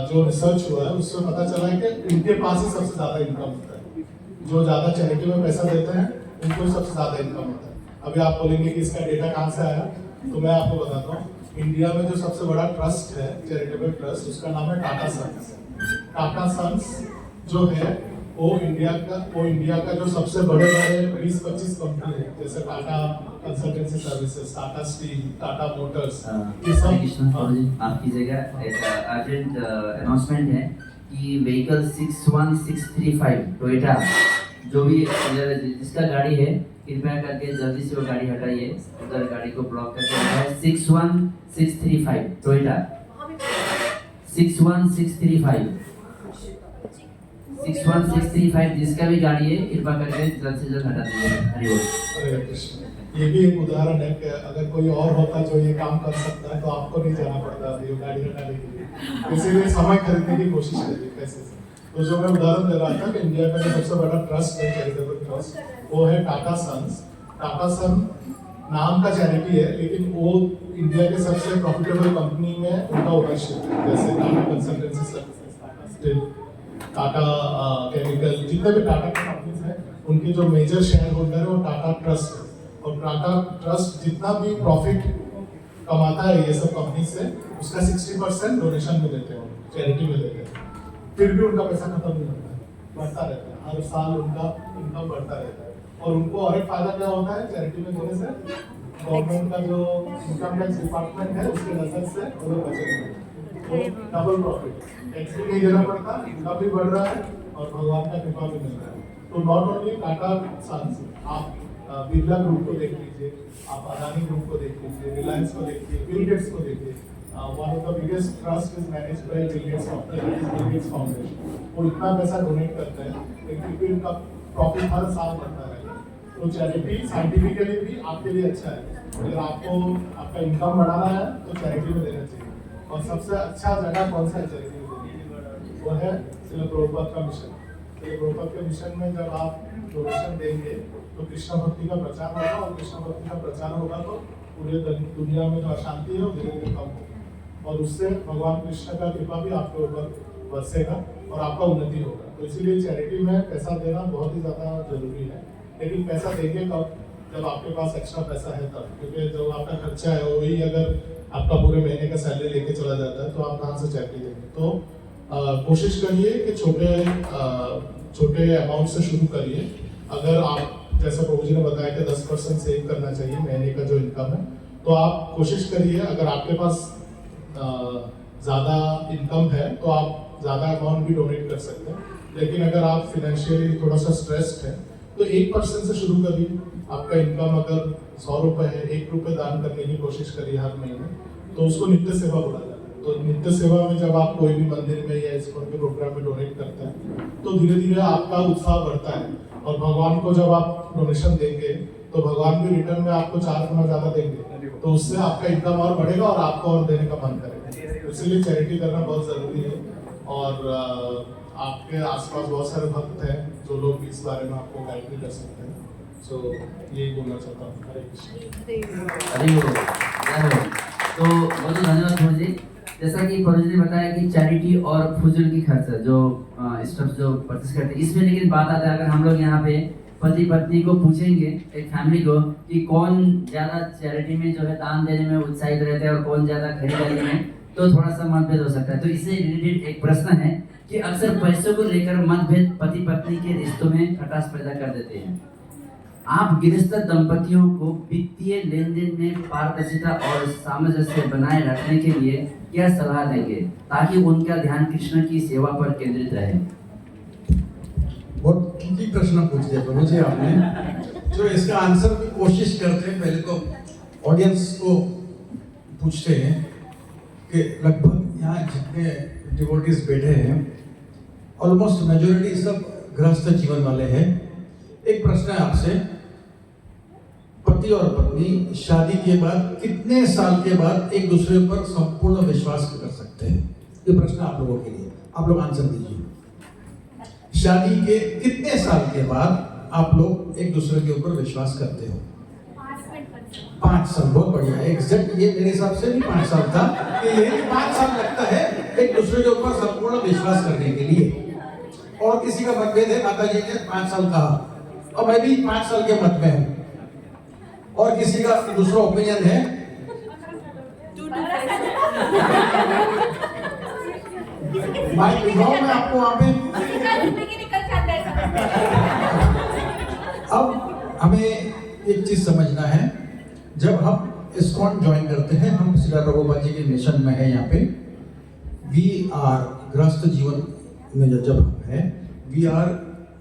जो रिसर्च हुआ है उससे पता चला है कि इनके पास ही सबसे ज़्यादा इनकम होता है। जो ज़्यादा चैरिटी में पैसा देते हैं उनको सबसे ज़्यादा इनकम होता है। अभी आप बोलेंगे कि इसका डेटा कहाँ से आया, तो मैं आपको बताता हूँ। इंडिया में जो सबसे बड़ा ट्रस्ट है, चैरिटेबल ट्रस्ट, उसका नाम है टाटा सन्स। टाटा सन्स जो है वो इंडिया का जो सबसे बड़े 20-25 कंपनी है, जैसे Tata consultancy services, Tata steel, Tata Motors, ये सब। आपकी जगह एक अर्जेंट अनाउंसमेंट है कि व्हीकल 61635 टोयोटा, जो भी जिसका गाड़ी है कृपया करके जल्दी से वो गाड़ी हटाइए, उधर गाड़ी को ब्लॉक करके रखा है। 61635 टोयोटा 61635 61635 जिसका भी गाड़ी है कृपा करके जल्द से जल्द हटा दीजिए। हरि बोल। हरे कृष्ण। ये भी एक उदाहरण है कि अगर कोई और होता जो ये काम कर सकता है तो आपको नहीं जाना पड़ता ये गाड़ी हटाने के लिए, इसीलिए समय खरीदने की कोशिश करिए पैसे से। तो जो मैं उदाहरण दे रहा था कि इंडिया का जो सबसे बड़ा ट्रस्ट है, चैरिटेबल ट्रस्ट, वो है टाटा सन्स। टाटा सन नाम का चैरिटी है, लेकिन वो इंडिया के सबसे प्रॉफिटेबल कंपनी में उनका ओनरशिप है, जैसे Tata consultancy services, Tata steel, Tata chemical, जितने भी टाटा के कंपनीज हैं उनके जो मेजर शेयर होल्डर है वो टाटा ट्रस्ट है। और टाटा ट्रस्ट जितना भी प्रॉफिट कमाता है ये सब कंपनी से, उसका 60% डोनेशन में देते हैं, चैरिटी में देते हैं। फिर भी उनका पैसा खत्म नहीं होता है, बढ़ता रहता है, हर साल उनका इनकम बढ़ता रहता है। और उनको और एक फायदा क्या होता है चैरिटी में देने से, गवर्नमेंट का जो इनकम टैक्स डिपार्टमेंट है उसके नजर से वो लोग बचेंगे, तो डबल प्रॉफिट, टैक्स भी नहीं देना पड़ता, इनकम भी बढ़ रहा है और भगवान का कृपा भी मिल रहा है। तो नॉट ओनली टाटा सन्स, आप बिरला ग्रुप को देख लीजिए, आप अदानी ग्रुप को देख लीजिए, रिलायंस को देखिए, बिल गेट्स को देखिए। One of the biggest trust is managed by Bill Gates foundation. वो इतना पैसा डोनेट करते हैं लेकिन फिर उनका प्रॉफिट हर साल बढ़ता है। तो चैरिटी साइंटिफिकली भी आपके लिए अच्छा है। अगर आपको आपका इनकम बढ़ाना है तो चैरिटी में देना चाहिए। और सबसे अच्छा जगह कौन सा है चैरिटी में देने, वो है श्रील प्रभुपाद का मिशन। श्रील प्रभुपाद के मिशन में जब आप डोनेशन देंगे तो कृष्ण भक्ति का प्रचार होगा, और कृष्ण भक्ति का प्रचार होगा तो पूरे दुनिया में जो अशांति है वो धीरे धीरे कम होगी, और उससे भगवान कृष्ण का कृपा भी आपके ऊपर बरसेगा और आपका उन्नति होगा। तो इसीलिए चैरिटी में पैसा देना बहुत ही ज़्यादा जरूरी है। लेकिन पैसा देंगे कब, जब आपके पास एक्स्ट्रा पैसा है तब, क्योंकि जब आपका खर्चा है वही अगर आपका पूरे महीने का सैलरी लेके चला जाता है तो आप कहाँ से चैरिटी देंगे। तो कोशिश करिए कि छोटे अमाउंट से शुरू करिए। अगर आप जैसा प्रभु जी ने बताया कि 10% सेव करना चाहिए महीने का जो इनकम है, तो आप कोशिश करिए, अगर आपके पास ज़्यादा इनकम है तो आप ज़्यादा अमाउंट भी डोनेट कर सकते हैं। लेकिन अगर आप फिनेंशियली थोड़ा सा स्ट्रेस्ड है तो 1% से शुरू करिए। आपका इनकम अगर 100 रुपये है, 1 रुपये दान करने की कोशिश करिए हर महीने, तो उसको नित्य सेवा बोला जाता है। तो नित्य सेवा में जब आप कोई भी मंदिर में या इस्कॉन के प्रोग्राम में डोनेट करते हैं तो धीरे धीरे आपका उत्साह बढ़ता है, और भगवान को जब आप डोनेशन देंगे तो भगवान भी रिटर्न में आपको 4 गुना ज़्यादा देंगे, तो उससे आपका इनकम और बढ़ेगा और आपको और देने का मन करेगा। इसलिए चैरिटी करना बहुत ज़रूरी है। और आपके आसपास बहुत सारे भक्त हैं जो लोग इस बारे में आपको गाइड भी कर सकते हैं। सो यही बोलना चाहता हूँ। हरे कृष्ण। हरि बोल, जय हो। तो बहुत धन्यवाद प्रभु जी। जैसा कि प्रभु जी ने बताया कि चैरिटी और फुजूल की खर्च जो स्टफ जो परचेस करते हैं, इसमें लेकिन बात आता है, अगर हम लोग यहाँ पे पति पत्नी को पूछेंगे, एक फैमिली को, कि कौन ज़्यादा चैरिटी में जो है दान देने में उत्साहित रहते हैं और कौन ज़्यादा खरीदारी में, तो थोड़ा सा मतभेद हो सकता है। तो इससे रिलेटेड एक प्रश्न है कि अक्सर पैसों को लेकर मतभेद पति पत्नी के रिश्तों में खटास पैदा कर देते हैं। आप गृहस्थ दंपतियों को वित्तीय लेन देन में पारदर्शिता और सामंजस्य बनाए रखने के लिए क्या सलाह देंगे ताकि उनका ध्यान कृष्ण की सेवा पर केंद्रित रहे? बहुत की प्रश्न पूछ दिया प्रभु जी आपने, जो इसका आंसर की कोशिश करते हैं। पहले तो ऑडियंस को पूछते हैं कि लगभग यहाँ जितने डिवोटीज बैठे हैं ऑलमोस्ट मेजोरिटी सब गृहस्थ जीवन वाले हैं। एक प्रश्न है आपसे, पति और पत्नी शादी के बाद कितने साल के बाद एक दूसरे पर संपूर्ण विश्वास कर सकते हैं? ये प्रश्न आप लोगों के लिए, आप लोग आंसर दीजिए। शादी के कितने साल के बाद आप लोग एक दूसरे के ऊपर विश्वास करते हो? 5 साल। बहुत बढ़िया। एग्जैक्ट ये मेरे हिसाब से भी 5 साल था कि ये 5 साल लगता है एक दूसरे के ऊपर संपूर्ण विश्वास करने के लिए। और किसी का मतभेद है, माता जी ने 5 साल कहा और मैं भी 5 साल के मत में हूँ, और किसी का दूसरा ओपिनियन है। माइक दिखाओ मैं आपको वहां पे। अब हमें एक चीज समझना है, जब हम इस्कॉन ज्वाइन करते हैं, हम श्रील प्रभुपाद जी के मिशन में है यहाँ पे, वी आर गृहस्थ जीवन में जब हम हैं, we are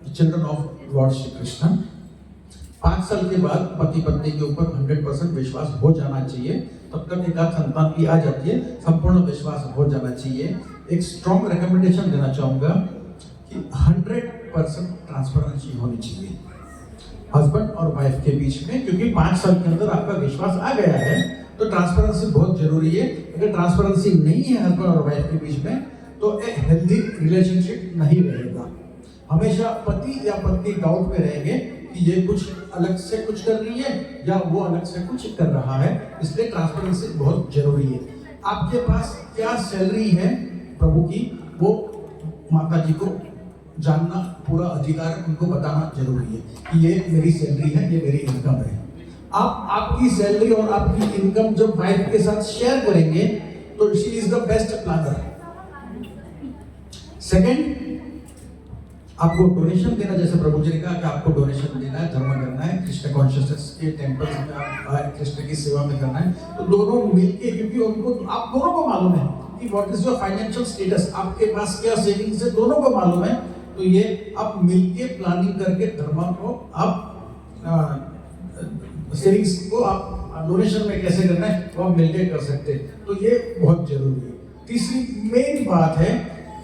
children of lord Shri Krishna. 5 साल के बाद पति पत्नी के ऊपर 100% विश्वास हो जाना चाहिए। तब तक एक आध संतान भी आ जाती है, संपूर्ण विश्वास हो जाना चाहिए। एक स्ट्रॉन्ग रिकमेंडेशन देना चाहूँगा कि 100% ट्रांसपेरेंसी होनी चाहिए हस्बैंड और वाइफ के बीच में, क्योंकि 5 साल के अंदर आपका विश्वास आ गया है तो ट्रांसपेरेंसी बहुत जरूरी है। अगर ट्रांसपेरेंसी नहीं है हस्बैंड और वाइफ के बीच में तो एक हेल्दी रिलेशनशिप नहीं रहेगा। हमेशा पति या पत्नी डाउट में रहेंगे कि ये कुछ अलग से कुछ कर रही है या वो अलग से कुछ कर रहा है, इसलिए ट्रांसपेरेंसी बहुत जरूरी है। आपके पास क्या सैलरी है प्रभु की, वो माता जी को जानना पूरा अधिकार, उनको बताना जरूरी है कि ये मेरी सैलरी है, ये मेरी इनकम है। आप आपकी सैलरी और आपकी इनकम जब वाइफ के साथ शेयर करेंगे तो she is the best planner. Second, आपको डोनेशन देना, जैसे प्रभु जी ने कहा कि आपको डोनेशन देना है, धर्म करना है, कृष्ण कॉन्शियसनेस के टेम्पल में आप कृष्ण की सेवा में करना है, तो दोनों मिलके, क्योंकि उनको आप दोनों को मालूम है कि what is your financial status, आपके पास क्या सेविंग्स है, दोनों को मालूम है। तो ये आप मिलके प्लानिंग करके धर्म को आप सेविंग्स को आप डोनेशन में कैसे करना है वो आप मिलके कर सकते हैं, तो ये बहुत जरूरी है। तीसरी मेन बात है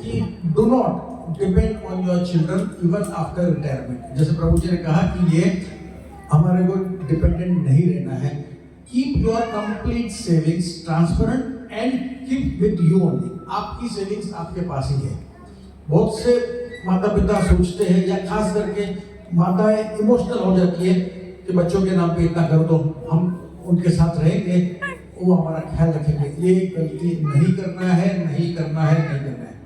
कि do not depend on your children even after retirement. जैसे प्रभु जी ने कहा कि ये हमारे को डिपेंडेंट नहीं रहना है। Keep your complete savings transparent and keep with you only. आपकी सेविंग्स आपके पास ही है। बहुत से माता पिता सोचते हैं या खास करके माताएं इमोशनल हो जाती है कि बच्चों के नाम पे इतना कर दो, हम उनके साथ रहेंगे, वो हमारा ख्याल रखेंगे। ये गलती नहीं करना है, नहीं करना है, नहीं करना है।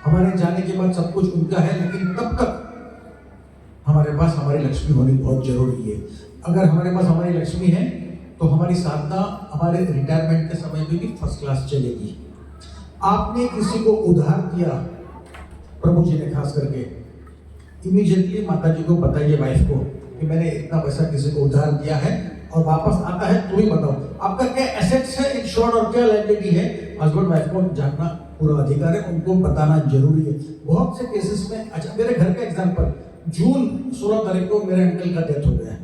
हमारे जाने के बाद सब कुछ उनका है, लेकिन तब तक हमारे पास हमारी लक्ष्मी होनी बहुत जरूरी है। अगर हमारे पास हमारी लक्ष्मी है तो हमारी साधना हमारे रिटायरमेंट के समय में भी फर्स्ट क्लास चलेगी। आपने किसी को उधार दिया, प्रभु जी ने खास करके, इमीडिएटली माता जी को बताइए वाइफ को कि मैंने इतना पैसा किसी को उधार दिया है और वापस आता है तो ही बताओ। आपका क्या एसेट्स है इंश्योर्ड और क्या लायबिलिटी है, हस्बैंड वाइफ को जानना पूरा अधिकार है, उनको बताना जरूरी है। बहुत से केसेस में, अच्छा मेरे घर का एग्जांपल, जून 16 तारीख को मेरे अंकल का डेथ हो गया।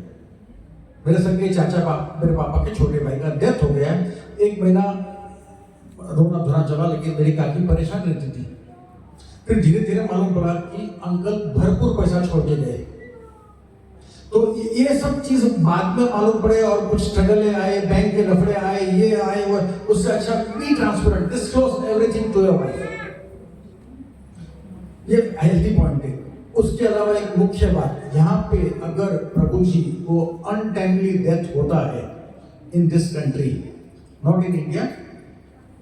मेरे संगे मेरे पापा के छोटे भाई का डेथ हो गया। 1 महीना रोना धोना चला, लेकिन मेरी काकी परेशान रहती थी। फिर धीरे धीरे मालूम पड़ा कि अंकल भरपूर पैसा छोड़ के गए। तो ये सब चीज बाद में मालूम पड़े और कुछ स्ट्रगल आए, बैंक के लफड़े आए, ये आए वो, उससे अच्छा be transparent, disclose everything to your wife. ये हेल्दी पॉइंट है। उसके अलावा एक मुख्य बात, यहाँ पे अगर प्रभु जी को अनटाइमली डेथ होता है in this country, not in India,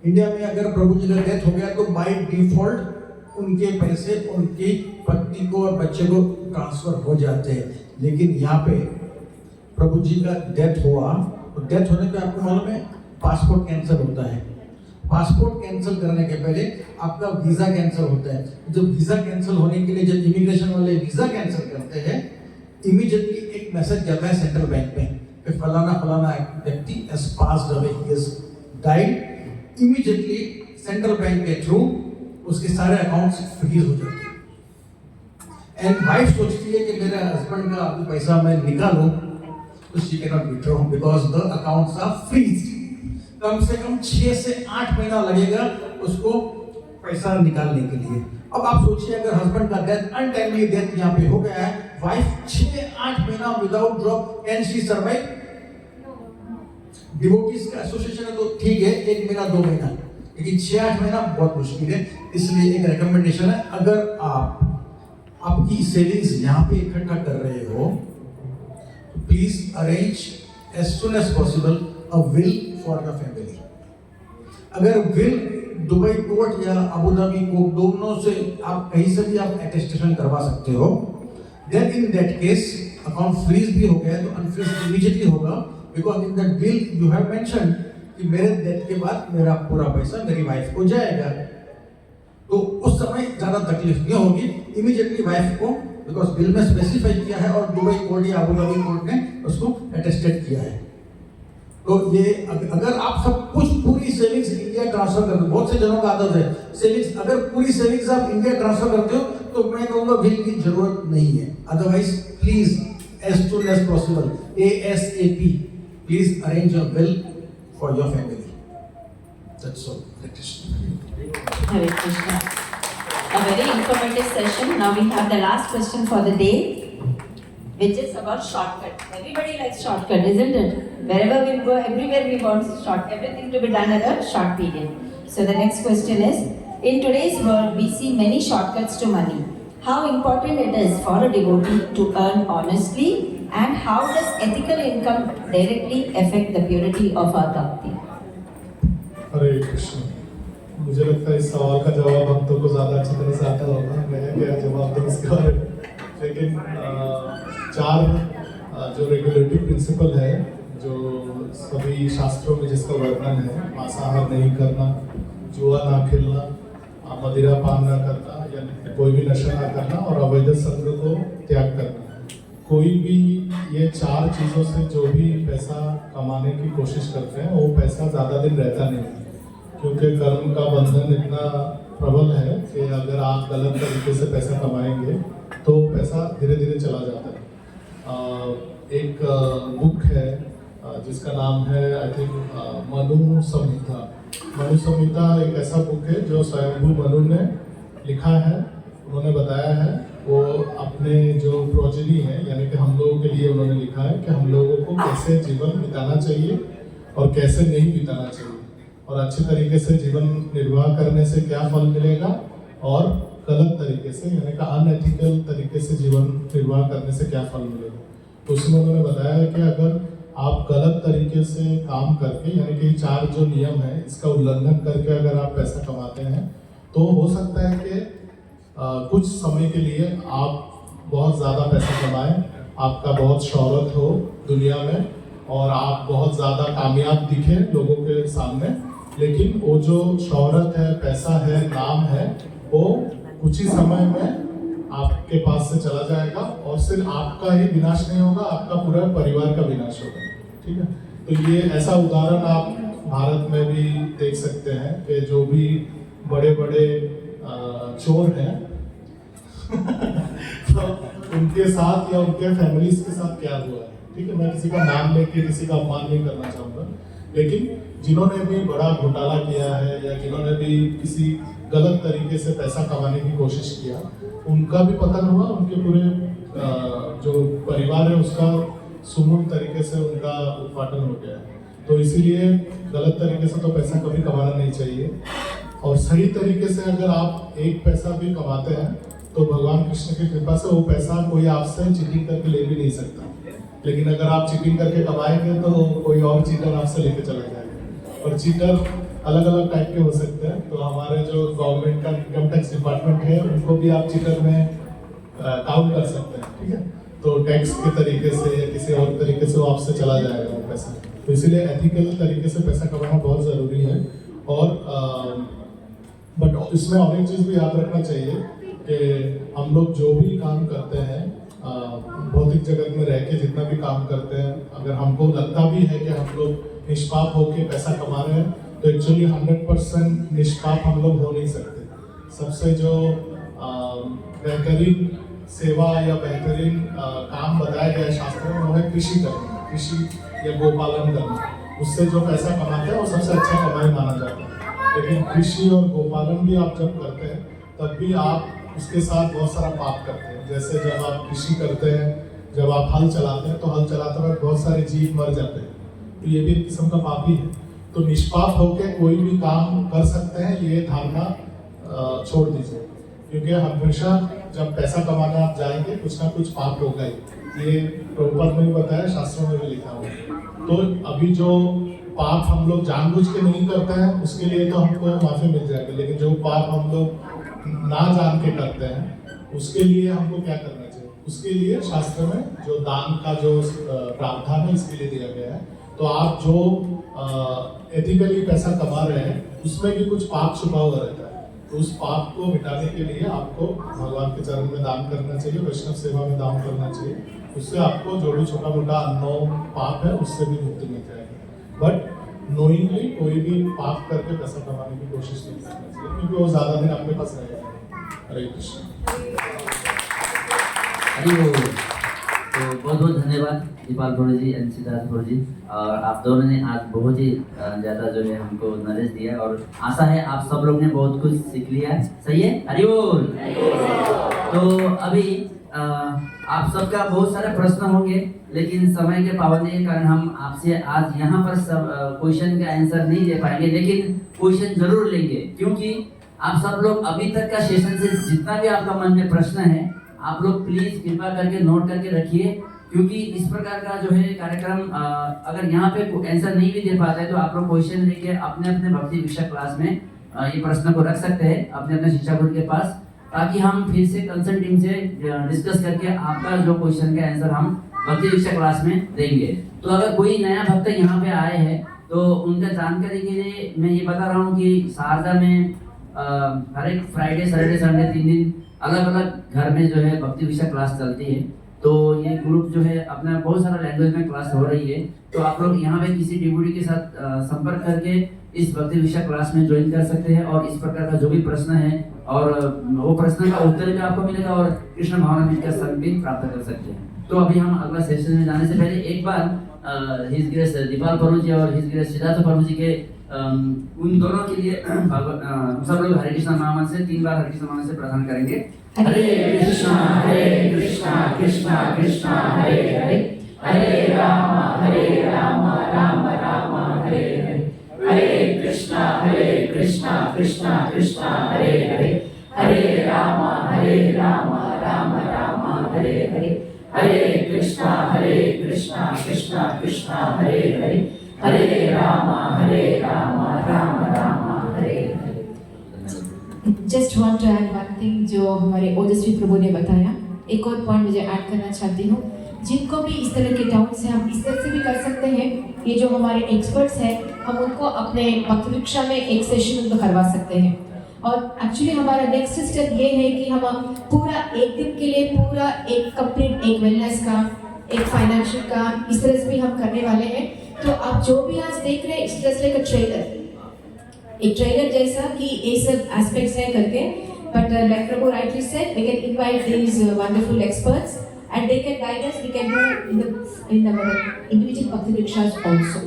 India में अगर प्रभु जी का डेथ हो गया तो बाय डिफॉल्ट उनके पैसे उनकी पत्नी को और बच्चे को ट्रांसफर हो जाते हैं। लेकिन यहाँ पे प्रभु जी का डेथ हुआ तो डेथ होने पे आपको मालूम है पासपोर्ट कैंसिल होता है। पासपोर्ट कैंसिल करने के पहले आपका वीजा कैंसिल होता है। जब वीजा कैंसिल होने के लिए जब इमिग्रेशन वाले वीजा कैंसिल करते हैं, इमीडिएटली एक मैसेज जाता है सेंट्रल बैंक में कि फलाना फलाना व्यक्ति has passed away, he has died. Immediately central bank के थ्रू उसके सारे अकाउंट्स फ्रीज हो जाते हैं। एंड वाइफ सोचती है कि मेरे हस्बैंड का अभी पैसा मैं निकालूं तो she can not withdraw because the accounts are freezed. कम से कम 6 से 8 महीना लगेगा उसको पैसा निकालने के लिए। अब आप सोचिए अगर हस्बैंड का डेथ, अनटाइमली डेथ यहाँ पे हो गया है, वाइफ 6-8 महीना without job, can she survive? Devotees का एसोसिएशन है तो ठीक है 1 महीना 2 महीना, लेकिन 6-8 महीना बहुत मुश्किल है। इसलिए एक रिकमेंडेशन है, अगर आप आपकी सेविंग्स यहाँ पे इकट्ठा कर रहे हो तो please arrange as soon as possible a will for your family. अगर विल दुबई कोर्ट या अबू धाबी कोर्ट दोनों से आप कहीं से भी आप अटेस्टेशन करवा सकते हो, then in that case account freeze भी हो गया तो अनफ्रीज इमीडिएटली होगा, because in that will you have mentioned कि मेरे डेथ के बाद मेरा पूरा पैसा मेरी वाइफ को जाएगा। तो उस समय ज्यादा तकलीफ नहीं होगी। इमीडिएटली वाइफ को, बिकॉज बिल में स्पेसिफाई किया है और दुबई कोर्ट या अबू धाबी कोर्ट ने उसको अटेस्टेड किया है। तो ये अगर आप सब कुछ पूरी सेविंग्स इंडिया ट्रांसफर करते हो, बहुत से जनों का आदत है सेविंग्स, अगर पूरी सेविंग्स आप इंडिया ट्रांसफर करते हो तो मैं कहूँगा बिल की जरूरत नहीं है। Otherwise please as soon as possible ASAP please arrange your bill for your family. That's all. Hare Krishna. Hare Krishna. A very informative session. Now we have the last question for the day, which is about shortcut. Everybody likes shortcut, isn't it? Wherever we go, everywhere we want everything to be done at a short period. So the next question is, in today's world, we see many shortcuts to money. How important it is for a devotee to earn honestly, and how does ethical income directly affect the purity of our bhakti? हरे कृष्ण। मुझे लगता है इस सवाल का जवाब भक्तों को ज़्यादा अच्छी तरह से आता होगा, मैं क्या जवाब दूँ इसके बारे में। लेकिन चार जो रेगुलेटरी प्रिंसिपल है, जो सभी शास्त्रों में जिसका वर्णन है, मांसाहार नहीं करना, जुआ ना खेलना, मदिरा पान ना करना, या कोई भी नशा ना करना, और अवैध संग्रह को त्याग करना। कोई भी ये चार चीज़ों से जो भी पैसा कमाने की कोशिश करते हैं, वो पैसा ज़्यादा दिन रहता नहीं है, क्योंकि कर्म का बंधन इतना प्रबल है कि अगर आप गलत तरीके से पैसा कमाएंगे तो पैसा धीरे धीरे चला जाता है। एक बुक है जिसका नाम है आई थिंक मनु संहिता। मनु संहिता एक ऐसा बुक है जो स्वयंभू मनु ने लिखा है, उन्होंने बताया है। वो अपने जो प्रोजनी है, यानी कि हम लोगों के लिए उन्होंने लिखा है कि हम लोगों को कैसे जीवन बिताना चाहिए और कैसे नहीं बिताना चाहिए, और अच्छे तरीके से जीवन निर्वाह करने से क्या फल मिलेगा, और गलत तरीके से यानी कि अनएथिकल तरीके से जीवन निर्वाह करने से क्या फल मिलेगा। तो उसमें उन्होंने बताया है कि अगर आप गलत तरीके से काम करके, यानी कि चार जो नियम है इसका उल्लंघन करके अगर आप पैसा कमाते हैं, तो हो सकता है कि कुछ समय के लिए आप बहुत ज़्यादा पैसा कमाएं, आपका बहुत शोहरत हो दुनिया में, और आप बहुत ज़्यादा कामयाब दिखें लोगों के सामने, लेकिन वो जो शोहरत है, पैसा है, नाम है, वो कुछ ही समय में आपके पास से चला जाएगा, और सिर्फ आपका ही विनाश नहीं होगा, आपका पूरा परिवार का विनाश होगा। ठीक है, तो ये ऐसा उदाहरण आप भारत में भी देख सकते हैं कि जो भी बड़े बड़े चोर हैं तो उनके साथ या उनके फैमिलीज के साथ क्या हुआ है। ठीक है, मैं किसी का नाम लेके किसी का अपमान नहीं करना चाहूँगा, लेकिन जिन्होंने भी बड़ा घोटाला किया है या जिन्होंने भी किसी गलत तरीके से पैसा कमाने की कोशिश किया, उनका भी पतन हुआ, उनके पूरे जो परिवार है उसका सुमूल तरीके से उनका उत्पादन हो गया। तो इसीलिए गलत तरीके से तो पैसा कभी कमाना नहीं चाहिए, और सही तरीके से अगर आप एक पैसा भी कमाते हैं तो भगवान कृष्ण की कृपा से वो पैसा कोई आपसे चीटिंग करके ले भी नहीं सकता। लेकिन अगर आप चीटिंग करके कमाएंगे तो कोई और चीटर आपसे लेके चला जाएगा, और चीटर अलग अलग टाइप के हो सकते हैं। तो हमारे जो गवर्नमेंट का इनकम टैक्स डिपार्टमेंट है, उनको भी आप चीटर में काउंट कर सकते हैं। ठीक है, तो टैक्स के तरीके से या किसी और तरीके से वो आपसे चला जाएगा वो पैसा। तो इसीलिए एथिकल तरीके से पैसा कमाना बहुत ज़रूरी है। और बट इसमें और एक चीज़ भी याद रखना चाहिए कि हम लोग जो भी काम करते हैं, भौतिक जगत में रह के जितना भी काम करते हैं, अगर हमको लगता भी है कि हम लोग निष्पाप होके पैसा कमा रहे हैं, तो एक्चुअली 100% निष्पाप हम लोग हो नहीं सकते। सबसे जो बेहतरीन सेवा या बेहतरीन काम बताया गया है शास्त्रों में, वो है कृषि करना, कृषि या गोपालन करना। उससे जो पैसा कमाते हैं वो सबसे अच्छा कमाई माना जाता है। लेकिन कृषि और गोपालन भी आप जब करते हैं तब भी आप उसके साथ बहुत सारा पाप करते हैं। जैसे जब आप कृषि करते हैं, जब आप हल चलाते हैं, तो हल चलाते वक्त बहुत सारे जीव मर जाते हैं, तो ये भी एक किस्म का पाप ही है। तो निष्पाप होकर कोई भी काम कर सकते हैं, ये धारणा छोड़ दीजिए, क्योंकि हमेशा जब पैसा कमाने आप जाएंगे कुछ ना कुछ पाप होगा ही। ये प्रभुपाद ने भी बताया, शास्त्रों में भी लिखा हुआ है। तो अभी जो पाप हम लोग जानबूझ के नहीं करते हैं उसके लिए तो हमको माफी मिल जाएगी, लेकिन जो पाप हम लोग ना जान के करते हैं उसके लिए हमको क्या करना चाहिए? उसके लिए शास्त्र में जो दान का जो प्रावधान है इसके लिए दिया गया है। तो आप जो एथिकली पैसा कमा रहे हैं उसमें भी कुछ पाप छुपा हुआ रहता है, तो उस पाप को मिटाने के लिए आपको भगवान के चरण में दान करना चाहिए, वैष्णव सेवा में दान करना चाहिए। उससे आपको जो भी छोटा मोटा अननोन पाप है उससे भी मुक्ति मिल जाएगी। बट नोइंगली कोई भी पाप करके पैसा कमाने की कोशिश नहीं करना चाहिए, क्योंकि वो ज़्यादा दिन आपके पास रहेगा। हरे कृष्ण। तो बहुत बहुत धन्यवाद दीपाल प्रभु जी एंड सिद्धार्थ प्रभु जी, और आप दोनों ने आज बहुत ही ज़्यादा जो है हमको नॉलेज दिया, और आशा है आप सब लोग ने बहुत कुछ सीख लिया है। सही है, हरि बोल। तो अभी आप सबका बहुत सारे प्रश्न होंगे, लेकिन समय के पाबंदी के कारण हम आपसे आज यहाँ पर सब क्वेश्चन का आंसर नहीं दे पाएंगे, लेकिन क्वेश्चन जरूर लेंगे, क्योंकि आप सब लोग अभी तक का सेशन से जितना भी आपका मन में प्रश्न है, आप लोग प्लीज कृपा करके नोट करके रखिए, क्योंकि इस प्रकार का जो है कार्यक्रम अगर यहाँ पे आंसर नहीं भी दे पाता है तो आप लोग क्वेश्चन लेके अपने अपने भक्ति विषय क्लास में ये प्रश्न को रख सकते हैं अपने अपने शिक्षकों के पास, ताकि हम फिर से कंसर्न टीम से डिस्कस करके आपका जो क्वेश्चन का आंसर हम भक्ति विषय क्लास में देंगे। तो अगर कोई नया भक्त यहाँ पे आए हैं तो उनका जानकारी के लिए मैं ये बता रहा हूँ कि शारदा में हर एक फ्राइडे सैटरडे संडे 3 दिन अलग अलग घर में जो है भक्ति विषय क्लास चलती है। तो ये ग्रुप जो है अपना बहुत सारा लैंग्वेज में क्लास हो रही है, तो आप लोग यहाँ पे किसी डिवोटी के साथ संपर्क करके इस भक्ति विषय क्लास में ज्वाइन कर सकते हैं, और इस प्रकार का जो भी प्रश्न है और वो प्रश्न का उत्तर भी आपको मिलेगा, और कृष्ण भावनामृत का संग भी प्राप्त कर सकते हैं। तो अभी हम अगला सेशन में जाने से पहले एक बार हिज ग्रेस दीपाल प्रभु जी और हिज ग्रेस सिद्धार्थ प्रभु जी के उन दोनों के लिए सब लोग हरे कृष्णा महामंत्र से 3 बार हरे कृष्णा महामंत्र से प्रार्थना करेंगे। Hare Krishna Krishna Krishna Hare Hare, Hare Ram Ram Ram Hare Hare, Hare Krishna Krishna Krishna Hare Hare, Hare Ram Ram Ram Hare Hare, Hare Krishna Krishna Krishna Hare Hare, Hare Ram Ram Ram Hare Hare. Just want to add one thing जो हमारे ओजस्वी प्रभु ने बताया, एक और पॉइंट मुझे ऐड करना चाहती हूँ। जिनको भी इस तरह के डाउट्स हैं हम इस तरह से भी कर सकते हैं, ये जो हमारे एक्सपर्ट्स हैं हम उनको अपने भक्ति विक्षा में एक सेशन उनको करवा सकते हैं। और एक्चुअली हमारा नेक्स्ट स्टेप ये है कि हम पूरा एक दिन के लिए पूरा एक कंप्लीट एक वेलनेस का एक फाइनेंशियल का इस तरह से भी हम करने वाले हैं। तो आप जो भी आज देख रहे हैं इस तरह से एक ट्रेलर जैसा कि ये सब एस्पेक्ट्स है करके, बट लाइक प्रभु rightly said we can invite these wonderful experts and they can guide us. We can do in our individual bhakti vikshas also.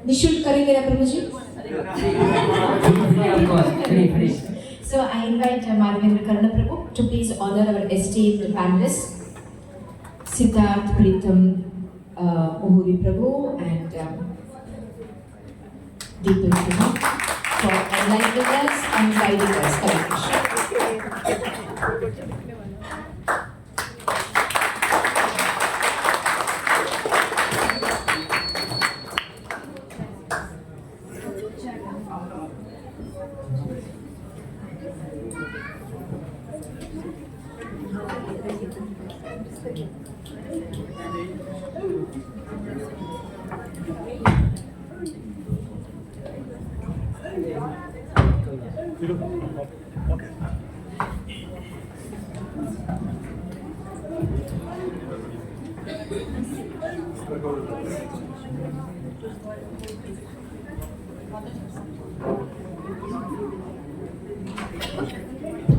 निशुल्क करेंगे ना प्रभु जी? free. So I invite Madhavendra Karna Prabhu to please honor our esteemed panelists, Siddharth Pritam Mohuri Prabhu and Deepak Prabhu for enlightening us and guiding us. Hare Krishna.